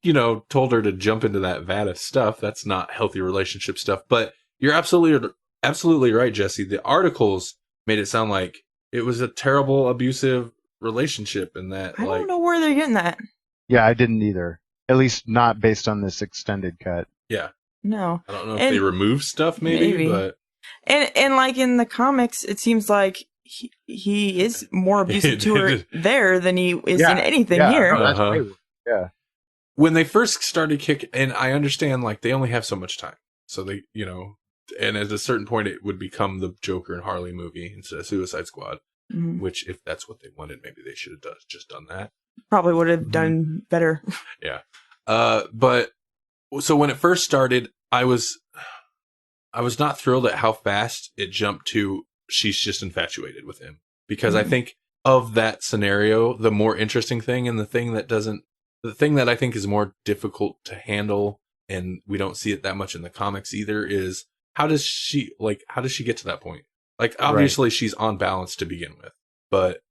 told her to jump into that vat of stuff. That's not healthy relationship stuff. But you're absolutely right, Jesse. The articles made it sound like it was a terrible, abusive relationship, and that I don't know where they're getting that. Yeah, I didn't either. At least not based on this extended cut. Yeah. No. I don't know if they removed stuff, maybe. But and like in the comics, it seems like he is more abusive to her there than he is in anything here. Yeah. When they first started kicking, and I understand, they only have so much time. So they, and at a certain point, it would become the Joker and Harley movie instead of Suicide Squad, which, if that's what they wanted, maybe they should have just done that. Probably would have done better. Yeah. But, so when it first started, I was not thrilled at how fast it jumped to she's just infatuated with him. Because I think of that scenario, the more interesting thing and the thing that I think is more difficult to handle, and we don't see it that much in the comics either, is how does she get to that point? Obviously she's on balance to begin with, but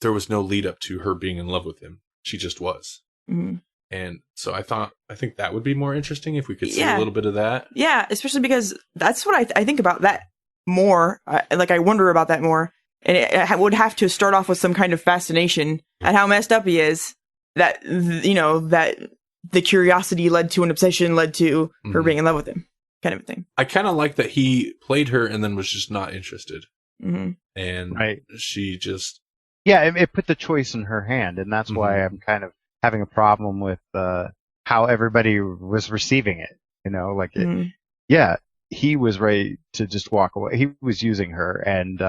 there was no lead up to her being in love with him. She just was. And so I think that would be more interesting if we could see a little bit of that. Yeah, especially because that's what I think about that more. I wonder about that more. And it would have to start off with some kind of fascination at how messed up he is. That, that the curiosity led to an obsession, led to her being in love with him, kind of a thing. I kind of like that he played her and then was just not interested. Mm-hmm. And she just... Yeah, it put the choice in her hand, and that's why I'm kind of having a problem with how everybody was receiving it. He was ready to just walk away. He was using her, and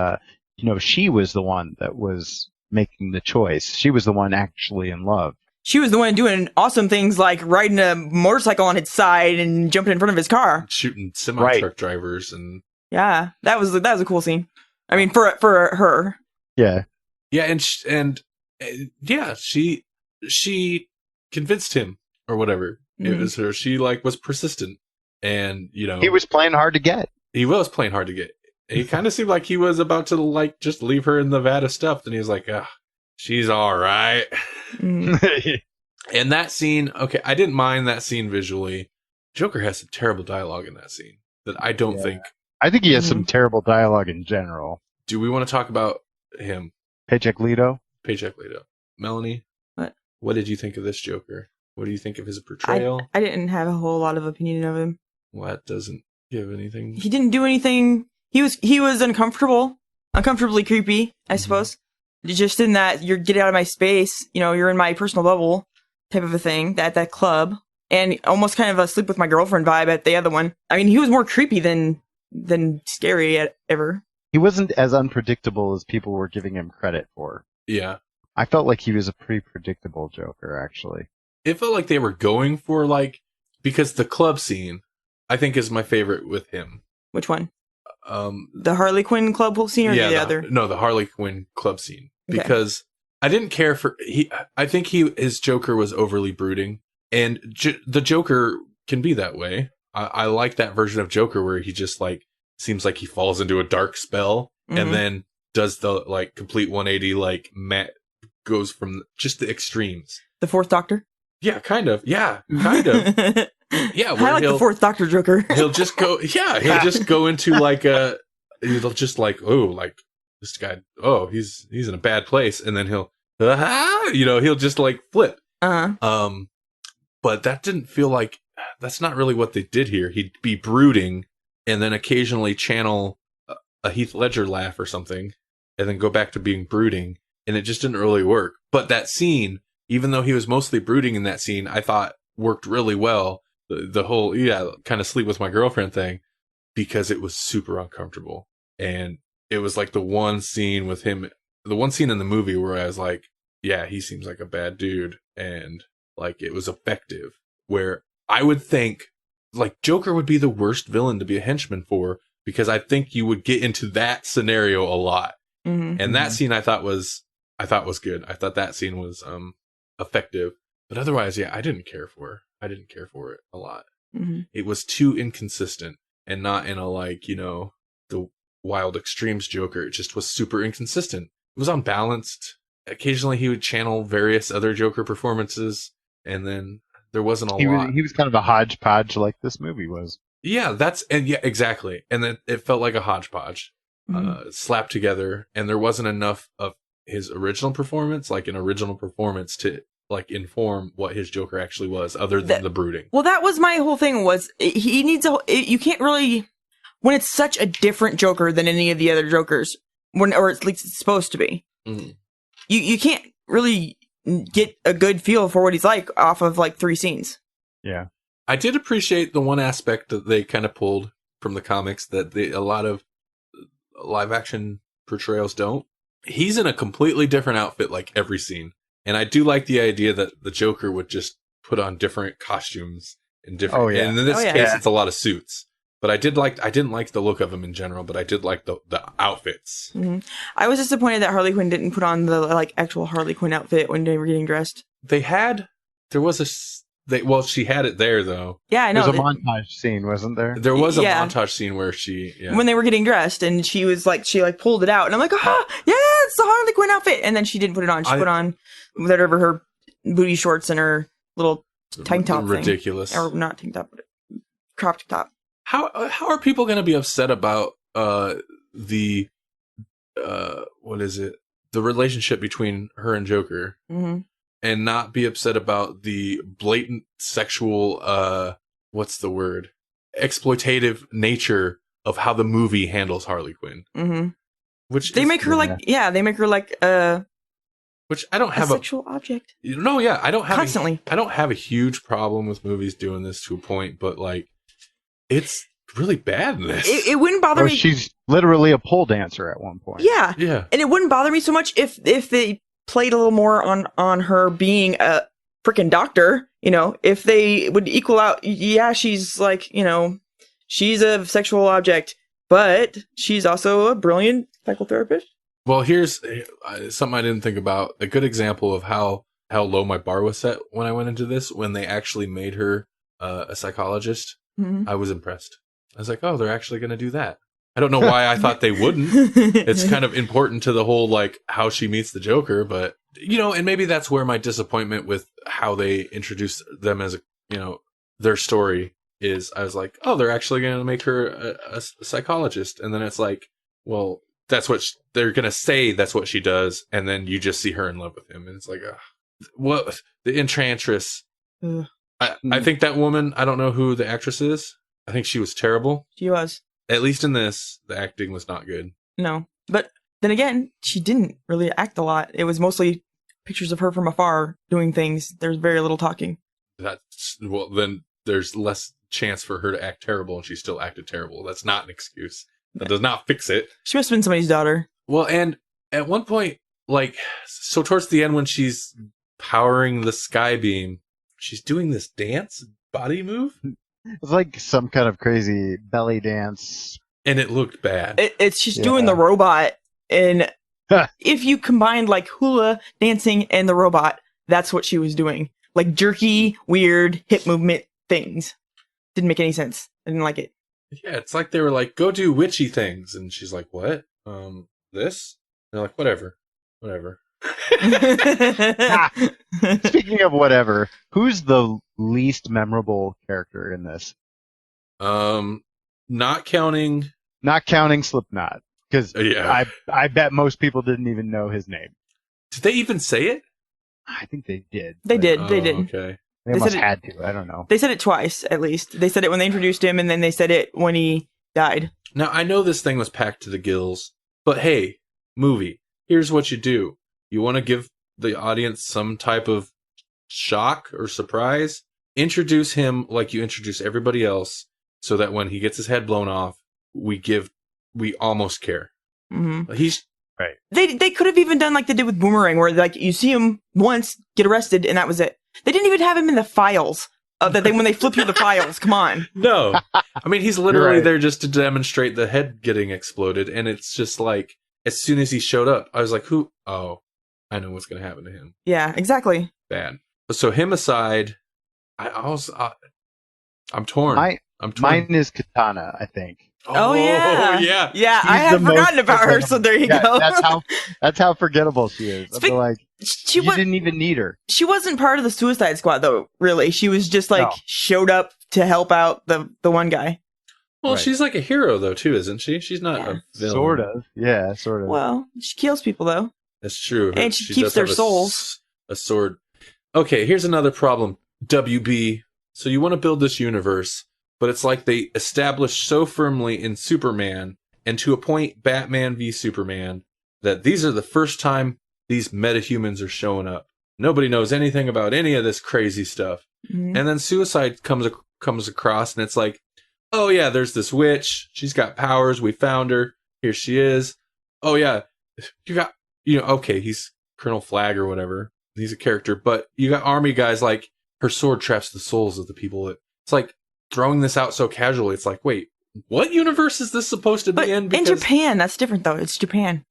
she was the one that was making the choice. She was the one actually in love. She was the one doing awesome things like riding a motorcycle on its side and jumping in front of his car, shooting semi-truck drivers, and that was a cool scene. I mean, for her. Yeah. Yeah, she convinced him or whatever. It was her. She was persistent, and he was playing hard to get. He was playing hard to get. He kind of seemed like he was about to just leave her in the vat of stuff. Then he was like, she's all right. And that scene, okay, I didn't mind that scene visually. Joker has some terrible dialogue in that scene that I don't think. I think he has some terrible dialogue in general. Do we want to talk about him? Paycheck Leto. Melanie, what did you think of this Joker? What do you think of his portrayal? I didn't have a whole lot of opinion of him. Well, that doesn't give anything. He didn't do anything. He was uncomfortably creepy, I suppose. Just in that you're get out of my space, you're in my personal bubble type of a thing at that club, and almost kind of a sleep with my girlfriend vibe at the other one. I mean, he was more creepy than scary ever. He wasn't as unpredictable as people were giving him credit for. Yeah. I felt like he was a pretty predictable Joker, actually. It felt like they were going for, because the club scene, I think, is my favorite with him. Which one? The Harley Quinn club scene or the other? No, the Harley Quinn club scene. Because I didn't care for... I think his Joker was overly brooding. And the Joker can be that way. I like that version of Joker where he just, seems like he falls into a dark spell and then does the, complete 180, Matt goes from just the extremes. The Fourth Doctor? Yeah, kind of. Yeah, kind of. Yeah, I like the Fourth Doctor Joker. He'll just go. Yeah, he'll just go into he'll just this guy. Oh, he's in a bad place, and then he'll just flip. But that didn't feel like that's not really what they did here. He'd be brooding, and then occasionally channel a Heath Ledger laugh or something, and then go back to being brooding, and it just didn't really work. But that scene, even though he was mostly brooding in that scene, I thought worked really well. The whole, kind of sleep with my girlfriend thing, because it was super uncomfortable. And it was the one scene with him, the one scene in the movie where I was like, yeah, he seems like a bad dude. And it was effective. Where I would think Joker would be the worst villain to be a henchman for, because I think you would get into that scenario a lot. And that scene I thought was good. I thought that scene was effective. But otherwise, I didn't care for it a lot. It was too inconsistent, and not in a the wild extremes Joker. It just was super inconsistent. It was unbalanced. Occasionally he would channel various other Joker performances, and then there wasn't a lot. He was kind of a hodgepodge like this movie was. Yeah, exactly. And then it felt like a hodgepodge slapped together, and there wasn't enough of his original performance, an original performance to inform what his Joker actually was, other than the brooding. Well, that was my whole thing. Was he needs you can't really, when it's such a different Joker than any of the other Jokers, or at least it's supposed to be. You can't really get a good feel for what he's like off of 3 scenes. Yeah, I did appreciate the one aspect that they kind of pulled from the comics that a lot of live action portrayals don't. He's in a completely different outfit every scene. And I do like the idea that the Joker would just put on different costumes and different. Oh, yeah. And in this case, it's a lot of suits. But I didn't like the look of him in general, but I did like the outfits. I was disappointed that Harley Quinn didn't put on the actual Harley Quinn outfit when they were getting dressed. She had it there though. Yeah, I know. There's a montage scene, wasn't there? There was a montage scene where when they were getting dressed, and she was she pulled it out, and I'm like, it's the Harley Quinn outfit, and then she didn't put it on. She put on whatever her booty shorts and her little tank top ridiculous thing. Or not tank top, but cropped top. How are people going to be upset about the what is it? The relationship between her and Joker, and not be upset about the blatant sexual, what's the word? Exploitative nature of how the movie handles Harley Quinn. Mm-hmm. Which they make her like which I don't have a sexual object. No, yeah, I don't have constantly. I don't have a huge problem with movies doing this to a point, but like, it's really bad in this. It wouldn't bother me. She's literally a pole dancer at one point. Yeah, yeah, and it wouldn't bother me so much if they played a little more on her being a freaking doctor. You know, if they would equal out. Yeah, she's like, you know, she's a sexual object, but she's also a brilliant psychotherapist. Well, here's something I didn't think about. A good example of how low my bar was set when I went into this. When they actually made her a psychologist, I was impressed. I was like, oh, they're actually going to do that. I don't know why I thought they wouldn't. It's kind of important to the whole, like, how she meets the Joker. But, you know, and maybe that's where my disappointment with how they introduced them as, their story is. I was like, oh, they're actually going to make her a psychologist. And then it's like, well, that's what they're going to say. That's what she does. And then you just see her in love with him. And it's like, what? The Enchantress. I think that woman, I don't know who the actress is. I think she was terrible. She was. At least in this, the acting was not good. No. But then again, she didn't really act a lot. It was mostly pictures of her from afar doing things. There's very little talking. Then there's less chance for her to act terrible, and she still acted terrible. That's not an excuse. That does not fix it. She must have been somebody's daughter. Well, and at one point, so towards the end when she's powering the sky beam, she's doing this dance body move. It's like some kind of crazy belly dance. And it looked bad. She's doing the robot. And if you combined like hula dancing and the robot, that's what she was doing. Like jerky, weird hip movement things. Didn't make any sense. I didn't like it. Yeah, it's like they were like, go do witchy things. And she's like, what? This? And they're like, whatever. Speaking of whatever, who's the least memorable character in this? Not counting Slipknot, because I bet most people didn't even know his name. Did they even say it? I think they did. They did. Okay. They must had to. I don't know. They said it twice, at least. They said it when they introduced him, and then they said it when he died. Now, I know this thing was packed to the gills, but hey, movie, here's what you do. You want to give the audience some type of shock or surprise? Introduce him like you introduce everybody else, so that when he gets his head blown off, we almost care. Mm-hmm. He's right. They could have even done like they did with Boomerang, where like you see him once, get arrested, and that was it. They didn't even have him in the files. When they flip through the files, come on. No, I mean he's literally there just to demonstrate the head getting exploded, and it's just like as soon as he showed up, I was like, "Who? Oh, I know what's going to happen to him." Yeah, exactly. Bad. So him aside, I'm torn. I'm torn. Mine is Katana, I think. Oh yeah. Yeah. I had forgotten about her, so there you go. That's how forgettable she is. You didn't even need her. She wasn't part of the Suicide Squad, though. Really, she was just showed up to help out the one guy. Well, she's like a hero though, too, isn't she? She's not a villain. Sort of. Yeah, sort of. Well, she kills people though. That's true. And she keeps their souls. A sword. Okay, here's another problem. WB. So you want to build this universe, but it's like they established so firmly in Superman, and to a point, Batman v Superman, that these are the first time these metahumans are showing up. Nobody knows anything about any of this crazy stuff. Mm-hmm. And then Suicide comes across, and it's like, oh yeah, there's this witch. She's got powers. We found her. Here she is. Oh yeah, okay, he's Colonel Flag or whatever. He's a character, but you got army guys like her sword traps the souls of the people. It's like throwing this out so casually. It's like, wait, what universe is this supposed to be in? In Japan, that's different though. It's Japan.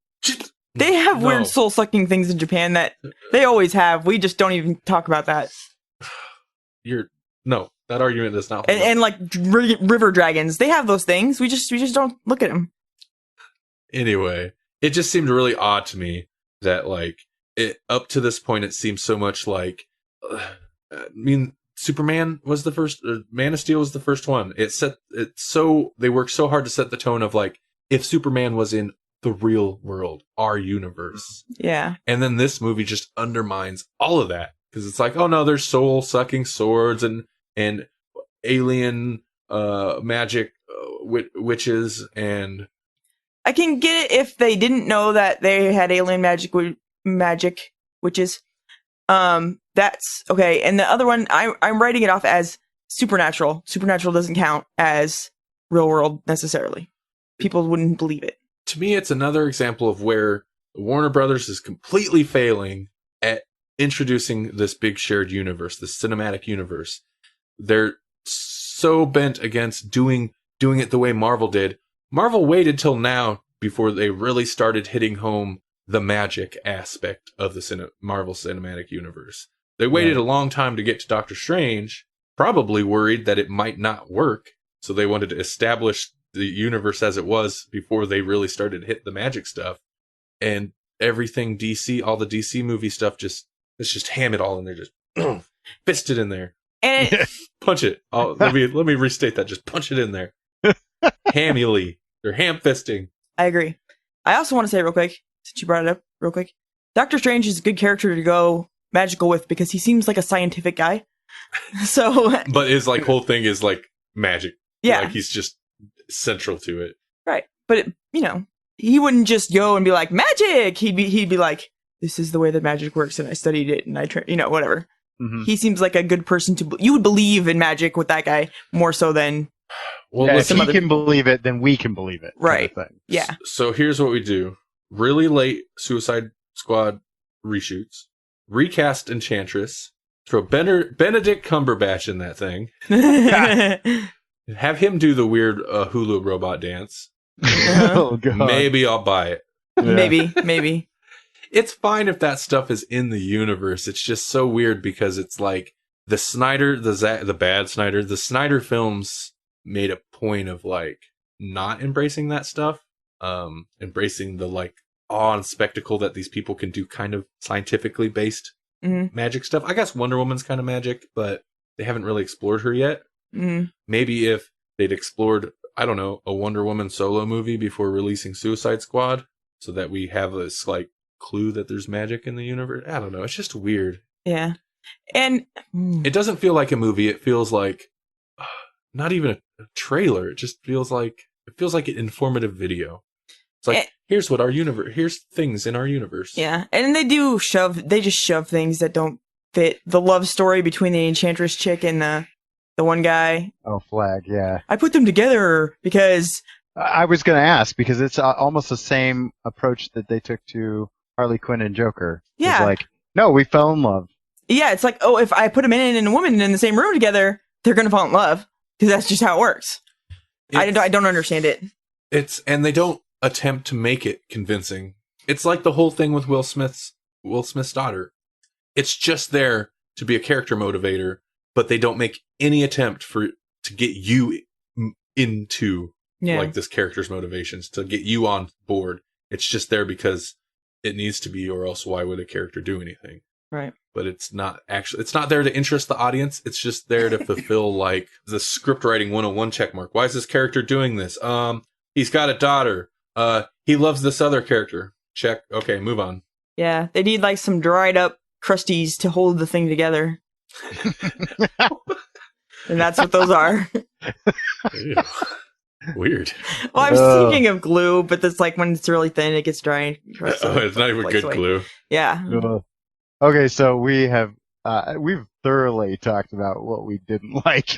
They have weird soul-sucking things in Japan that they always have. We just don't even talk about that. That argument is not. And like river dragons, they have those things. We just don't look at them. Anyway, it just seemed really odd to me that up to this point it seems so much like. Superman was the first. Man of Steel was the first one. They worked so hard to set the tone of if Superman was in the real world, our universe. Yeah. And then this movie just undermines all of that because it's like, oh no, there's soul sucking swords and alien magic witches, and I can get it if they didn't know that they had alien magic witches. That's okay. And the other one, I'm writing it off as supernatural. Supernatural doesn't count as real world necessarily. People wouldn't believe it. To me, it's another example of where Warner Brothers is completely failing at introducing this big shared universe, this cinematic universe. They're so bent against doing it the way Marvel did. Marvel waited till now before they really started hitting home the magic aspect of the Marvel Cinematic Universe. They waited a long time to get to Doctor Strange, probably worried that it might not work, so they wanted to establish the universe as it was before they really started to hit the magic stuff. And everything DC, all the DC movie stuff, let's just ham it all in there, just fist it in there. And Punch it. Let me restate that. Just punch it in there. Hammily. They're ham fisting. I agree. I also want to say real quick, since you brought it up real quick, Doctor Strange is a good character to go magical with because he seems like a scientific guy. So, but his like whole thing is like magic. Yeah, like he's just central to it. Right, but he wouldn't just go and be like magic. He'd be like, this is the way that magic works, and I studied it, and I whatever. Mm-hmm. He seems like a good person you would believe in magic with that guy more so than. Well, if he can believe it, then we can believe it. Right. Kind of thing. Yeah. So here's what we do. Really late Suicide Squad reshoots. Recast Enchantress. Throw Benedict Cumberbatch in that thing. Have him do the weird hula robot dance. Oh, God. Maybe I'll buy it. Yeah. Maybe. It's fine if that stuff is in the universe. It's just so weird because it's like the Snyder films made a point of like not embracing that stuff, embracing the like awe and spectacle that these people can do kind of scientifically based magic stuff. I guess Wonder Woman's kind of magic, but they haven't really explored her yet. Maybe if they'd explored, I don't know, a Wonder Woman solo movie before releasing Suicide Squad so that we have this like clue that there's magic in the universe. I don't know. It's just weird. Yeah. And it doesn't feel like a movie. It feels like not even a trailer. It just feels like an informative video. It's like, here's what our universe, here's things in our universe. Yeah. And they just shove things that don't fit the love story between the Enchantress chick and the one guy. Oh, Flag, yeah. I put them together because I was going to ask because it's almost the same approach that they took to Harley Quinn and Joker. Yeah. It's like, no, we fell in love. Yeah, it's like, oh, if I put a man and a woman in the same room together, they're going to fall in love. Because that's just how it works. I don't understand it. And they don't attempt to make it convincing. It's like the whole thing with Will Smith's daughter. It's just there to be a character motivator, but they don't make any attempt to get you into like this character's motivations, to get you on board. It's just there because it needs to be, or else why would a character do anything? Right. But it's not there to interest the audience. It's just there to fulfill like the script writing 101 checkmark. Why is this character doing this? He's got a daughter. He loves this other character. Check. Okay, move on. Yeah, they need like some dried up crusties to hold the thing together. And that's what those are. Weird. Well, I was thinking of glue, but it's like when it's really thin, it gets dry. So it's not even good glue. Yeah. Okay, so we've thoroughly talked about what we didn't like.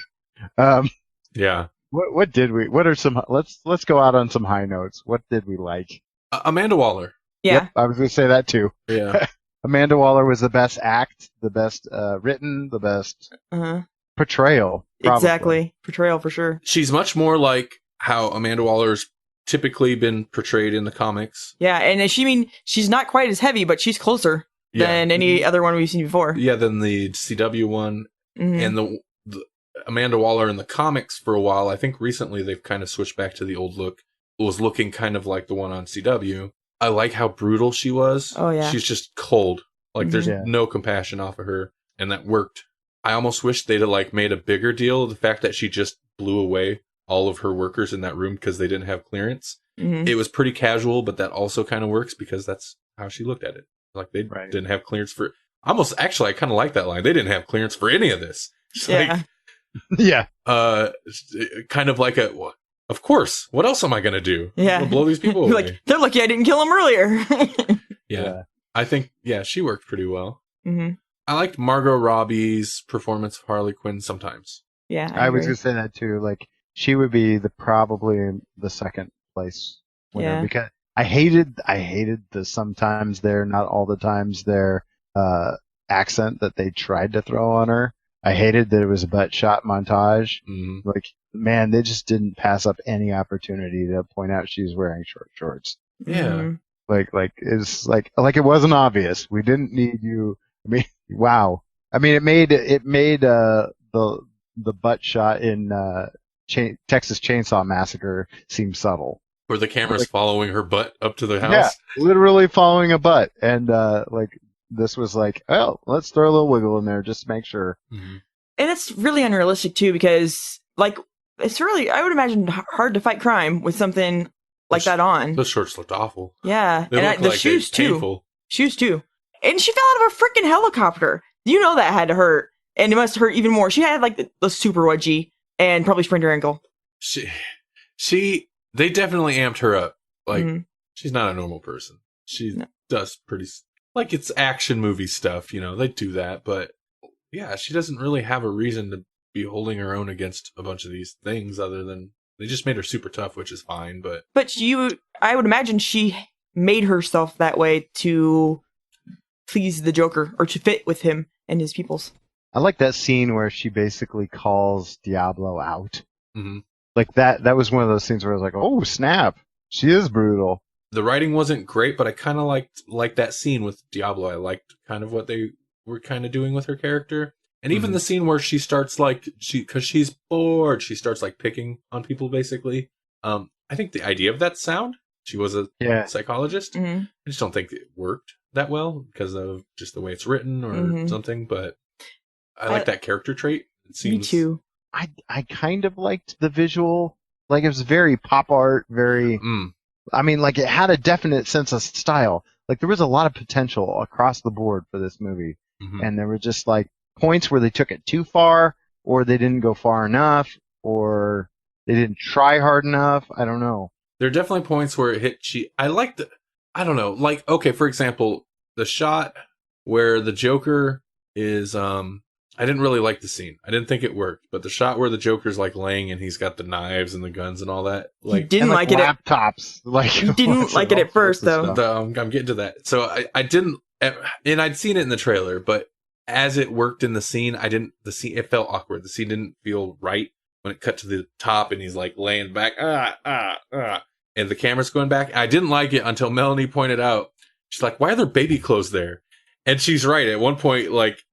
Yeah. What did we? What are some? Let's go out on some high notes. What did we like? Amanda Waller. Yeah. Yep, I was going to say that too. Yeah. Amanda Waller was the best act, the best written, the best portrayal. Probably. Exactly. Portrayal for sure. She's much more like how Amanda Waller's typically been portrayed in the comics. Yeah, and she's not quite as heavy, but she's closer than any other one we've seen before. Yeah, than the CW one. And the Amanda Waller in the comics for a while, I think recently they've kind of switched back to the old look. It was looking kind of like the one on CW. I like how brutal she was. Oh, yeah. She's just cold. Like, there's no compassion off of her. And that worked. I almost wish they'd have, like, made a bigger deal of the fact that she just blew away all of her workers in that room because they didn't have clearance. Mm-hmm. It was pretty casual, but that also kind of works because that's how she looked at it. Like they didn't have clearance for almost. Actually, I kind of like that line. They didn't have clearance for any of this. It's kind of like of course. What else am I gonna do? Yeah, blow these people away. Like they're lucky I didn't kill them earlier. I think she worked pretty well. Mm-hmm. I liked Margot Robbie's performance of Harley Quinn sometimes. Yeah, I was gonna say that too. Like she would be probably the second place winner because I hated the sometimes there, not all the times there accent that they tried to throw on her. I hated that it was a butt shot montage. Mm-hmm. Like, man, they just didn't pass up any opportunity to point out she's wearing short shorts. Yeah. Mm-hmm. Like it's like it wasn't obvious. We didn't need you. I mean, wow. I mean, it made the butt shot in Texas Chainsaw Massacre seem subtle. Where the camera's following her butt up to the house. Yeah, literally following a butt. And this was like, oh, let's throw a little wiggle in there just to make sure. Mm-hmm. And it's really unrealistic too because it's really, I would imagine, hard to fight crime with something like that on. Those shorts looked awful. Yeah, and the shoes too. Shoes too. And she fell out of a freaking helicopter. You know that had to hurt, and it must hurt even more. She had the super wedgie and probably sprained her ankle. They definitely amped her up. She's not a normal person. She does pretty it's action movie stuff. They do that, but yeah, she doesn't really have a reason to be holding her own against a bunch of these things other than they just made her super tough, which is fine. But I would imagine she made herself that way to please the Joker or to fit with him and his peoples. I like that scene where she basically calls Diablo out. Mm-hmm. Like that was one of those scenes where I was like, oh snap, she is brutal. The writing wasn't great, but I kind of liked that scene with Diablo. I liked kind of what they were kind of doing with her character. And even the scene where she starts because she's bored, she starts picking on people basically. I think the idea of that sound, she was a psychologist. Mm-hmm. I just don't think it worked that well because of just the way it's written or something. But I like that character trait. It seems, me too. I kind of liked the visual. It was very pop art, very... I mean, it had a definite sense of style. There was a lot of potential across the board for this movie. Mm-hmm. And there were just, points where they took it too far, or they didn't go far enough, or they didn't try hard enough. I don't know. There are definitely points where it hit cheap. I liked it. I don't know. Okay, for example, the shot where the Joker is... I didn't really like the scene. I didn't think it worked. But the shot where the Joker's laying and he's got the knives and the guns and all that. He didn't like it. Laptops. He didn't like it at first, though. I'm getting to that. So I didn't... And I'd seen it in the trailer, but as it worked in the scene, it felt awkward. The scene didn't feel right when it cut to the top and he's laying back. And the camera's going back. I didn't like it until Melanie pointed out. She's like, why are there baby clothes there? And she's right. At one point,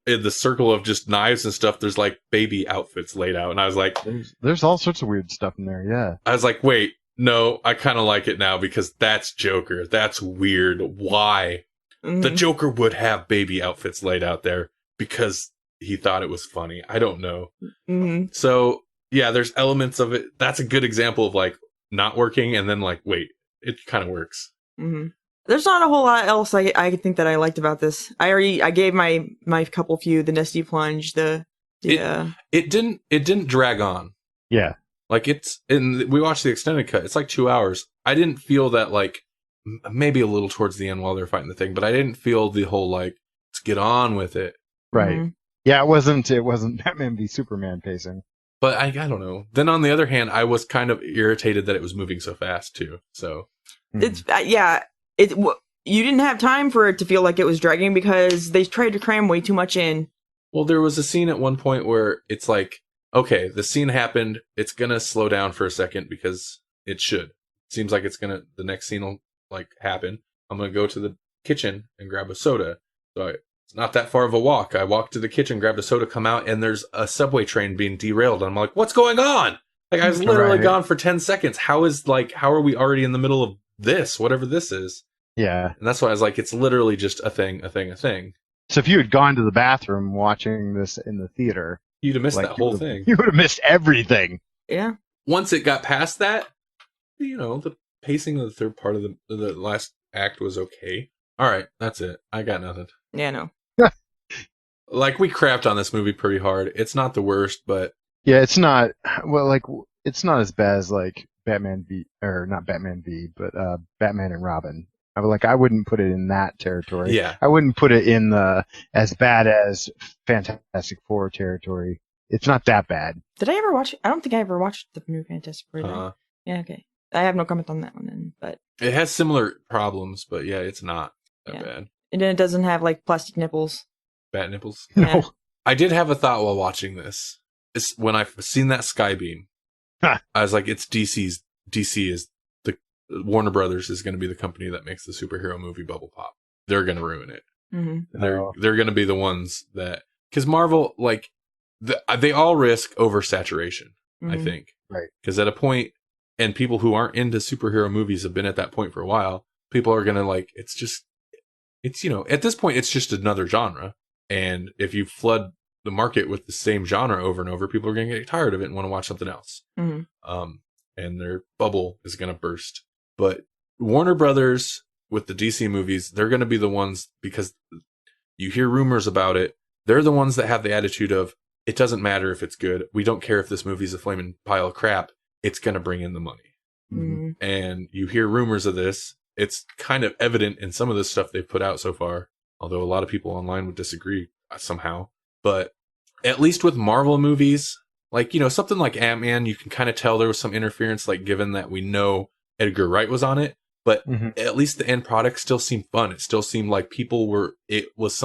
in the circle of just knives and stuff, there's baby outfits laid out. And I was like, there's all sorts of weird stuff in there. Yeah. I was like, wait, no, I kind of like it now because that's Joker. That's weird. Why? Mm-hmm. The Joker would have baby outfits laid out there because he thought it was funny. I don't know. Mm-hmm. So yeah, there's elements of it. That's a good example of not working. And then wait, it kind of works. Mm-hmm. There's not a whole lot else I think that I liked about this. I gave my couple few, the Nesty Plunge, It didn't drag on. Yeah. We watched the extended cut. It's 2 hours. I didn't feel that maybe a little towards the end while they're fighting the thing, but I didn't feel the whole let's get on with it. Right. Mm-hmm. Yeah, it wasn't Batman v Superman pacing. But I don't know. Then on the other hand, I was kind of irritated that it was moving so fast too. So it's you didn't have time for it to feel like it was dragging because they tried to cram way too much in. Well, there was a scene at one point where it's okay, the scene happened. It's going to slow down for a second because it should. It seems like the next scene will happen. I'm going to go to the kitchen and grab a soda. So it's not that far of a walk. I walk to the kitchen, grabbed a soda, come out, and there's a subway train being derailed. And I'm like, what's going on? I was literally gone for 10 seconds. How are we already in the middle of this, whatever this is? Yeah. And that's why I was it's literally just a thing. So if you had gone to the bathroom watching this in the theater, you'd have missed that whole thing. You would have missed everything. Yeah. once it got past that, the pacing of the third part of the last act was okay. All right, that's it. I got nothing. Yeah, no. Like, we crapped on this movie pretty hard. It's not the worst, but Yeah, it's not. Well, like it's not as bad as like Batman v or not Batman v, but Batman and Robin. I wouldn't put it in that territory. Yeah. I wouldn't put it in the as bad as Fantastic Four territory. It's not that bad. Did I ever watch it? I don't think I ever watched the new Fantastic Four. Yeah, okay. I have no comment on that one then, but it has similar problems, but yeah, it's not that bad. And then it doesn't have like plastic nipples. Bat nipples? Yeah. No. I did have a thought while watching this. It's when I've seen that Skybeam, I was like, it's DC is the Warner Brothers is going to be the company that makes the superhero movie bubble pop. They're going to ruin it. Mm-hmm. They're going to be the ones that, because Marvel, like, they all risk oversaturation, I think. Right. Because at a point, and people who aren't into superhero movies have been at that point for a while, people are going to like, it's at this point, it's just another genre. And if you flood the market with the same genre over and over, people are going to get tired of it and want to watch something else. Mm-hmm. And their bubble is going to burst. But Warner Brothers with the DC movies, they're going to be the ones, because you hear rumors about it. They're the ones that have the attitude of, it doesn't matter if it's good. We don't care if this movie's a flaming pile of crap. It's going to bring in the money. Mm-hmm. And you hear rumors of this. It's kind of evident in some of the stuff they've put out so far, although a lot of people online would disagree somehow. But at least with Marvel movies, like, something like Ant-Man, you can kind of tell there was some interference, like, given that we know Edgar Wright was on it. But at least the end product still seemed fun. It still seemed like it was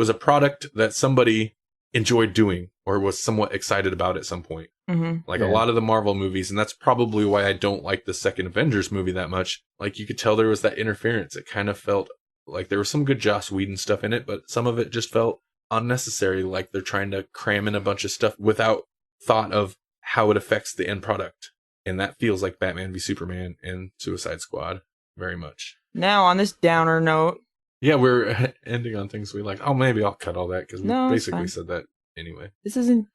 a product that somebody enjoyed doing or was somewhat excited about at some point. Mm-hmm. Like a lot of the Marvel movies, and that's probably why I don't like the second Avengers movie that much. Like, you could tell there was that interference. It kind of felt like there was some good Joss Whedon stuff in it, but some of it just felt unnecessary, like they're trying to cram in a bunch of stuff without thought of how it affects the end product. And that feels like Batman v Superman and Suicide Squad very much. Now, on this downer note, yeah, we're ending on things we like. Oh, maybe I'll cut all that because we basically said that anyway. This isn't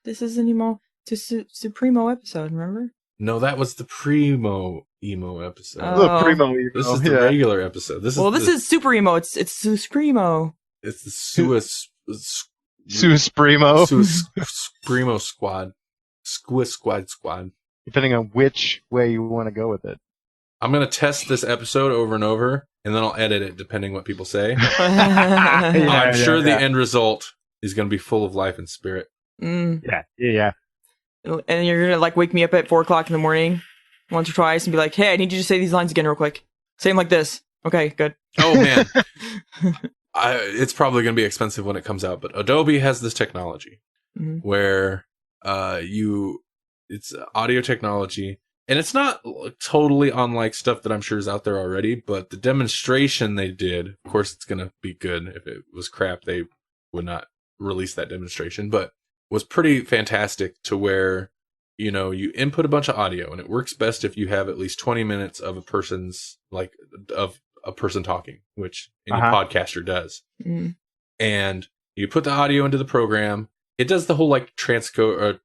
emo to Supremo episode, remember? No, that was the primo emo episode. The primo emo. This is the regular episode. This is super emo. It's Supremo. It's the Supremo squad. Squad. Depending on which way you want to go with it. I'm going to test this episode over and over, and then I'll edit it depending what people say. I'm sure the end result is going to be full of life and spirit. Mm. Yeah. And you're going to like wake me up at 4:00 in the morning once or twice and be like, hey, I need you to say these lines again real quick. Say them like this. Okay, good. Oh, man. It's probably going to be expensive when it comes out, but Adobe has this technology where it's audio technology, and it's not totally unlike stuff that I'm sure is out there already, but the demonstration they did, of course it's going to be good. If it was crap, they would not release that demonstration, but was pretty fantastic to where, you input a bunch of audio, and it works best if you have at least 20 minutes of a person talking, which any podcaster does. Mm. And you put the audio into the program. It does the whole like transcribe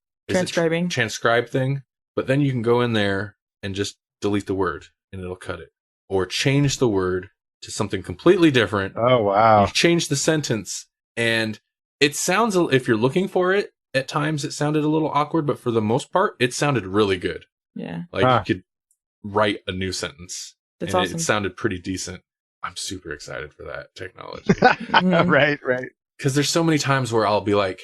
thing, but then you can go in there and just delete the word and it'll cut it, or change the word to something completely different. Oh, wow. You change the sentence, and it sounds, if you're looking for it, at times it sounded a little awkward, but for the most part, it sounded really good. Yeah. Like you could write a new sentence. That's and awesome. It sounded pretty decent. I'm super excited for that technology. Right. Because there's so many times where I'll be like,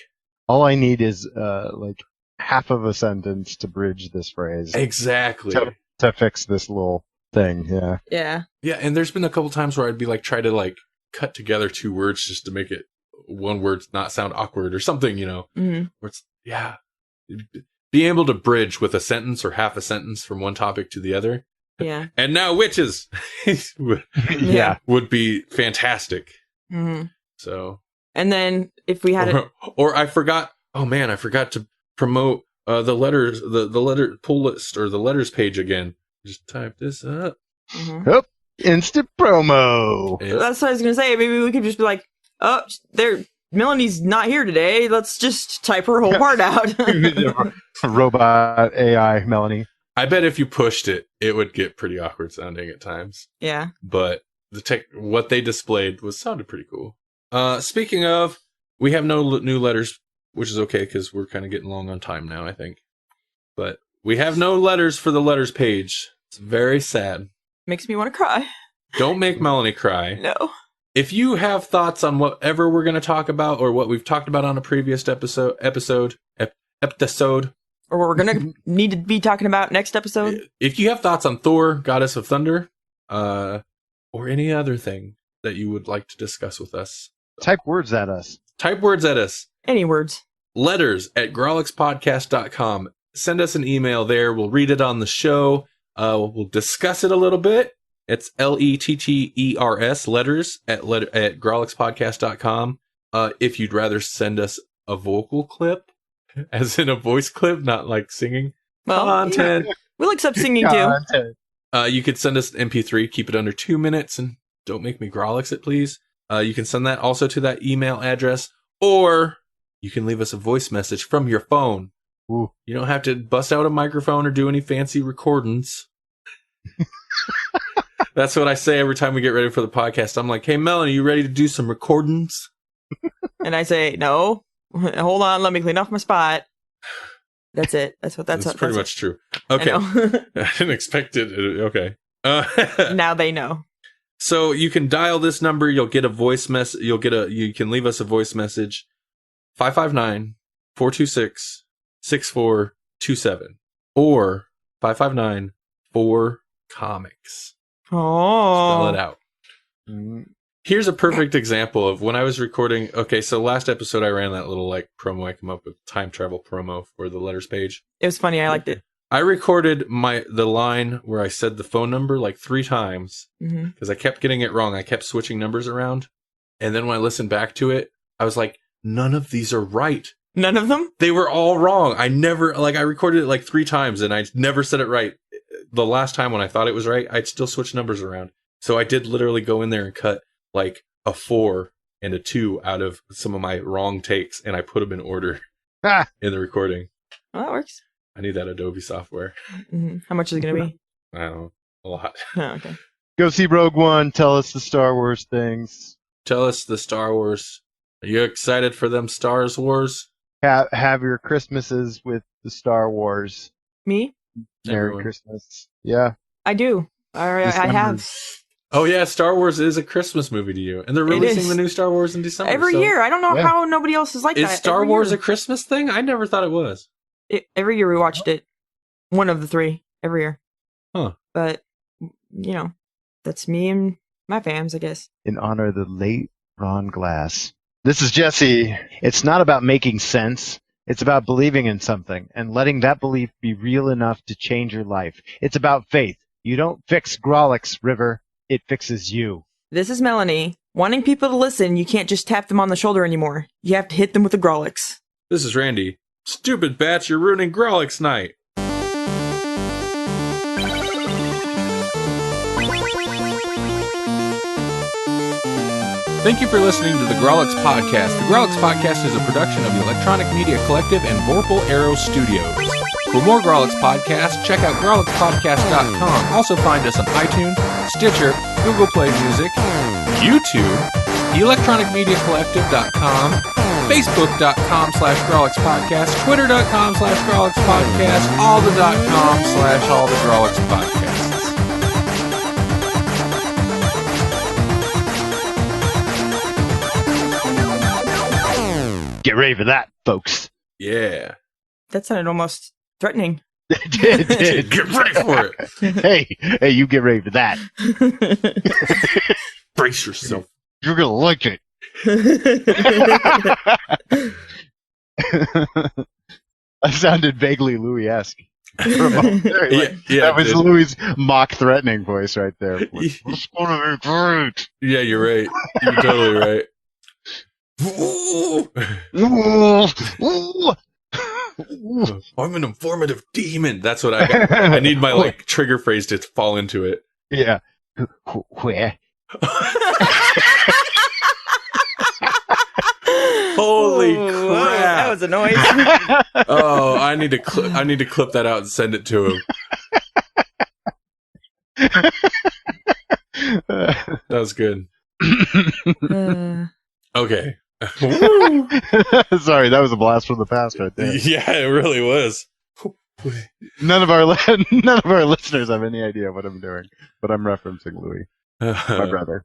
all I need is like half of a sentence to bridge this phrase. Exactly. To fix this little thing. Yeah. Yeah. Yeah. And there's been a couple times where I'd be like, try to like cut together two words just to make it one word not sound awkward or something, where it's, being able to bridge with a sentence or half a sentence from one topic to the other. Yeah. And now Wytches would be fantastic. Mm-hmm. So. And then if we had or I forgot to promote the letters, the letter pull list or the letters page again. Just type this up. Instant promo. That's what I was going to say. Maybe we could just be like, oh, there, Melanie's not here today. Let's just type her whole part out. Robot AI Melanie. I bet if you pushed it, it would get pretty awkward sounding at times. Yeah. But what they displayed sounded pretty cool. Speaking of, we have no new letters, which is okay because we're kind of getting long on time now, I think. But we have no letters for the letters page. It's very sad. Makes me want to cry. Don't make Melanie cry. No. If you have thoughts on whatever we're going to talk about or what we've talked about on a previous episode, or what we're going to need to be talking about next episode. If you have thoughts on Thor, Goddess of Thunder, or any other thing that you would like to discuss with us, type words at us. Any words. Letters at grawlixpodcast.com. Send us an email there. We'll read it on the show. We'll discuss it a little bit. It's LETTERS, letters at grawlixpodcast.com. If you'd rather send us a vocal clip, as in a voice clip, not like singing. Well, content. Yeah. We'll accept singing too. You could send us an MP3, keep it under 2 minutes, and don't make me Grawlix it, please. You can send that also to that email address, or you can leave us a voice message from your phone. Ooh. You don't have to bust out a microphone or do any fancy recordings. That's what I say every time we get ready for the podcast. I'm like, hey, Melanie, you ready to do some recordings? And I say, no. Hold on, let me clean off my spot. That's it. That's pretty much true. Okay. I didn't expect it. Okay. Now they know. So you can dial this number. You'll get a voice message. You can leave us a voice message. 559-426-6427 or 559-4-COMICS. Oh. Spell it out. Here's a perfect example of when I was recording. Okay, so last episode I ran that little promo. I come up with time travel promo for the letters page. It was funny. I liked it. I recorded the line where I said the phone number 3 times because I kept getting it wrong. I kept switching numbers around. And then when I listened back to it, I was like, none of these are right. None of them? They were all wrong. I recorded it 3 times and I never said it right. The last time when I thought it was right, I'd still switch numbers around. So I did literally go in there and cut a 4 and a 2 out of some of my wrong takes, and I put them in order in the recording. Well, that works. I need that Adobe software. Mm-hmm. How much is it going to be? I don't know. A lot. Oh, okay. Go see Rogue One. Tell us the Star Wars things. Tell us the Star Wars. Are you excited for them Star Wars? Have your Christmases with the Star Wars. Me? Merry Christmas. Yeah. I do. I have. Oh, yeah. Star Wars is a Christmas movie to you. And they're releasing the new Star Wars in December. Every year. I don't know how nobody else is like that. Is Star Wars a Christmas thing? I never thought it was. Every year we watched it. One of the 3. Every year. Huh. But, that's me and my fams, I guess. In honor of the late Ron Glass. This is Jesse. It's not about making sense. It's about believing in something and letting that belief be real enough to change your life. It's about faith. You don't fix Grawlix, River. It fixes you. This is Melanie. Wanting people to listen, you can't just tap them on the shoulder anymore. You have to hit them with a Grawlix. This is Randy. Stupid Batch, you're ruining Grawlix night. Thank you for listening to the Grawlix Podcast. The Grawlix Podcast is a production of the Electronic Media Collective and Vorpal Arrow Studios. For more Grawlix Podcasts, check out grawlixpodcast.com. Also find us on iTunes, Stitcher, Google Play Music, YouTube, electronicmediacollective.com, facebook.com/grawlixpodcast, twitter.com/grawlixpodcast, all the .com/all the Grawlix Podcasts. Get ready for that, folks. Yeah. That sounded almost threatening. It did. Get ready for it. Hey, you get ready for that. Brace yourself. You're going to like it. I sounded vaguely Louis-esque. That was Louis' mock threatening voice right there. It's going to be great. Yeah, you're right. You're totally right. I'm an informative demon. That's what I need my trigger phrase to fall into it. Yeah. Where? Holy Whoa, crap! that was a noise. Oh, I need to clip that out and send it to him. That was good. Okay. Sorry, that was a blast from the past right there. Yeah, it really was. None of our listeners have any idea what I'm doing, but I'm referencing Louis, my brother.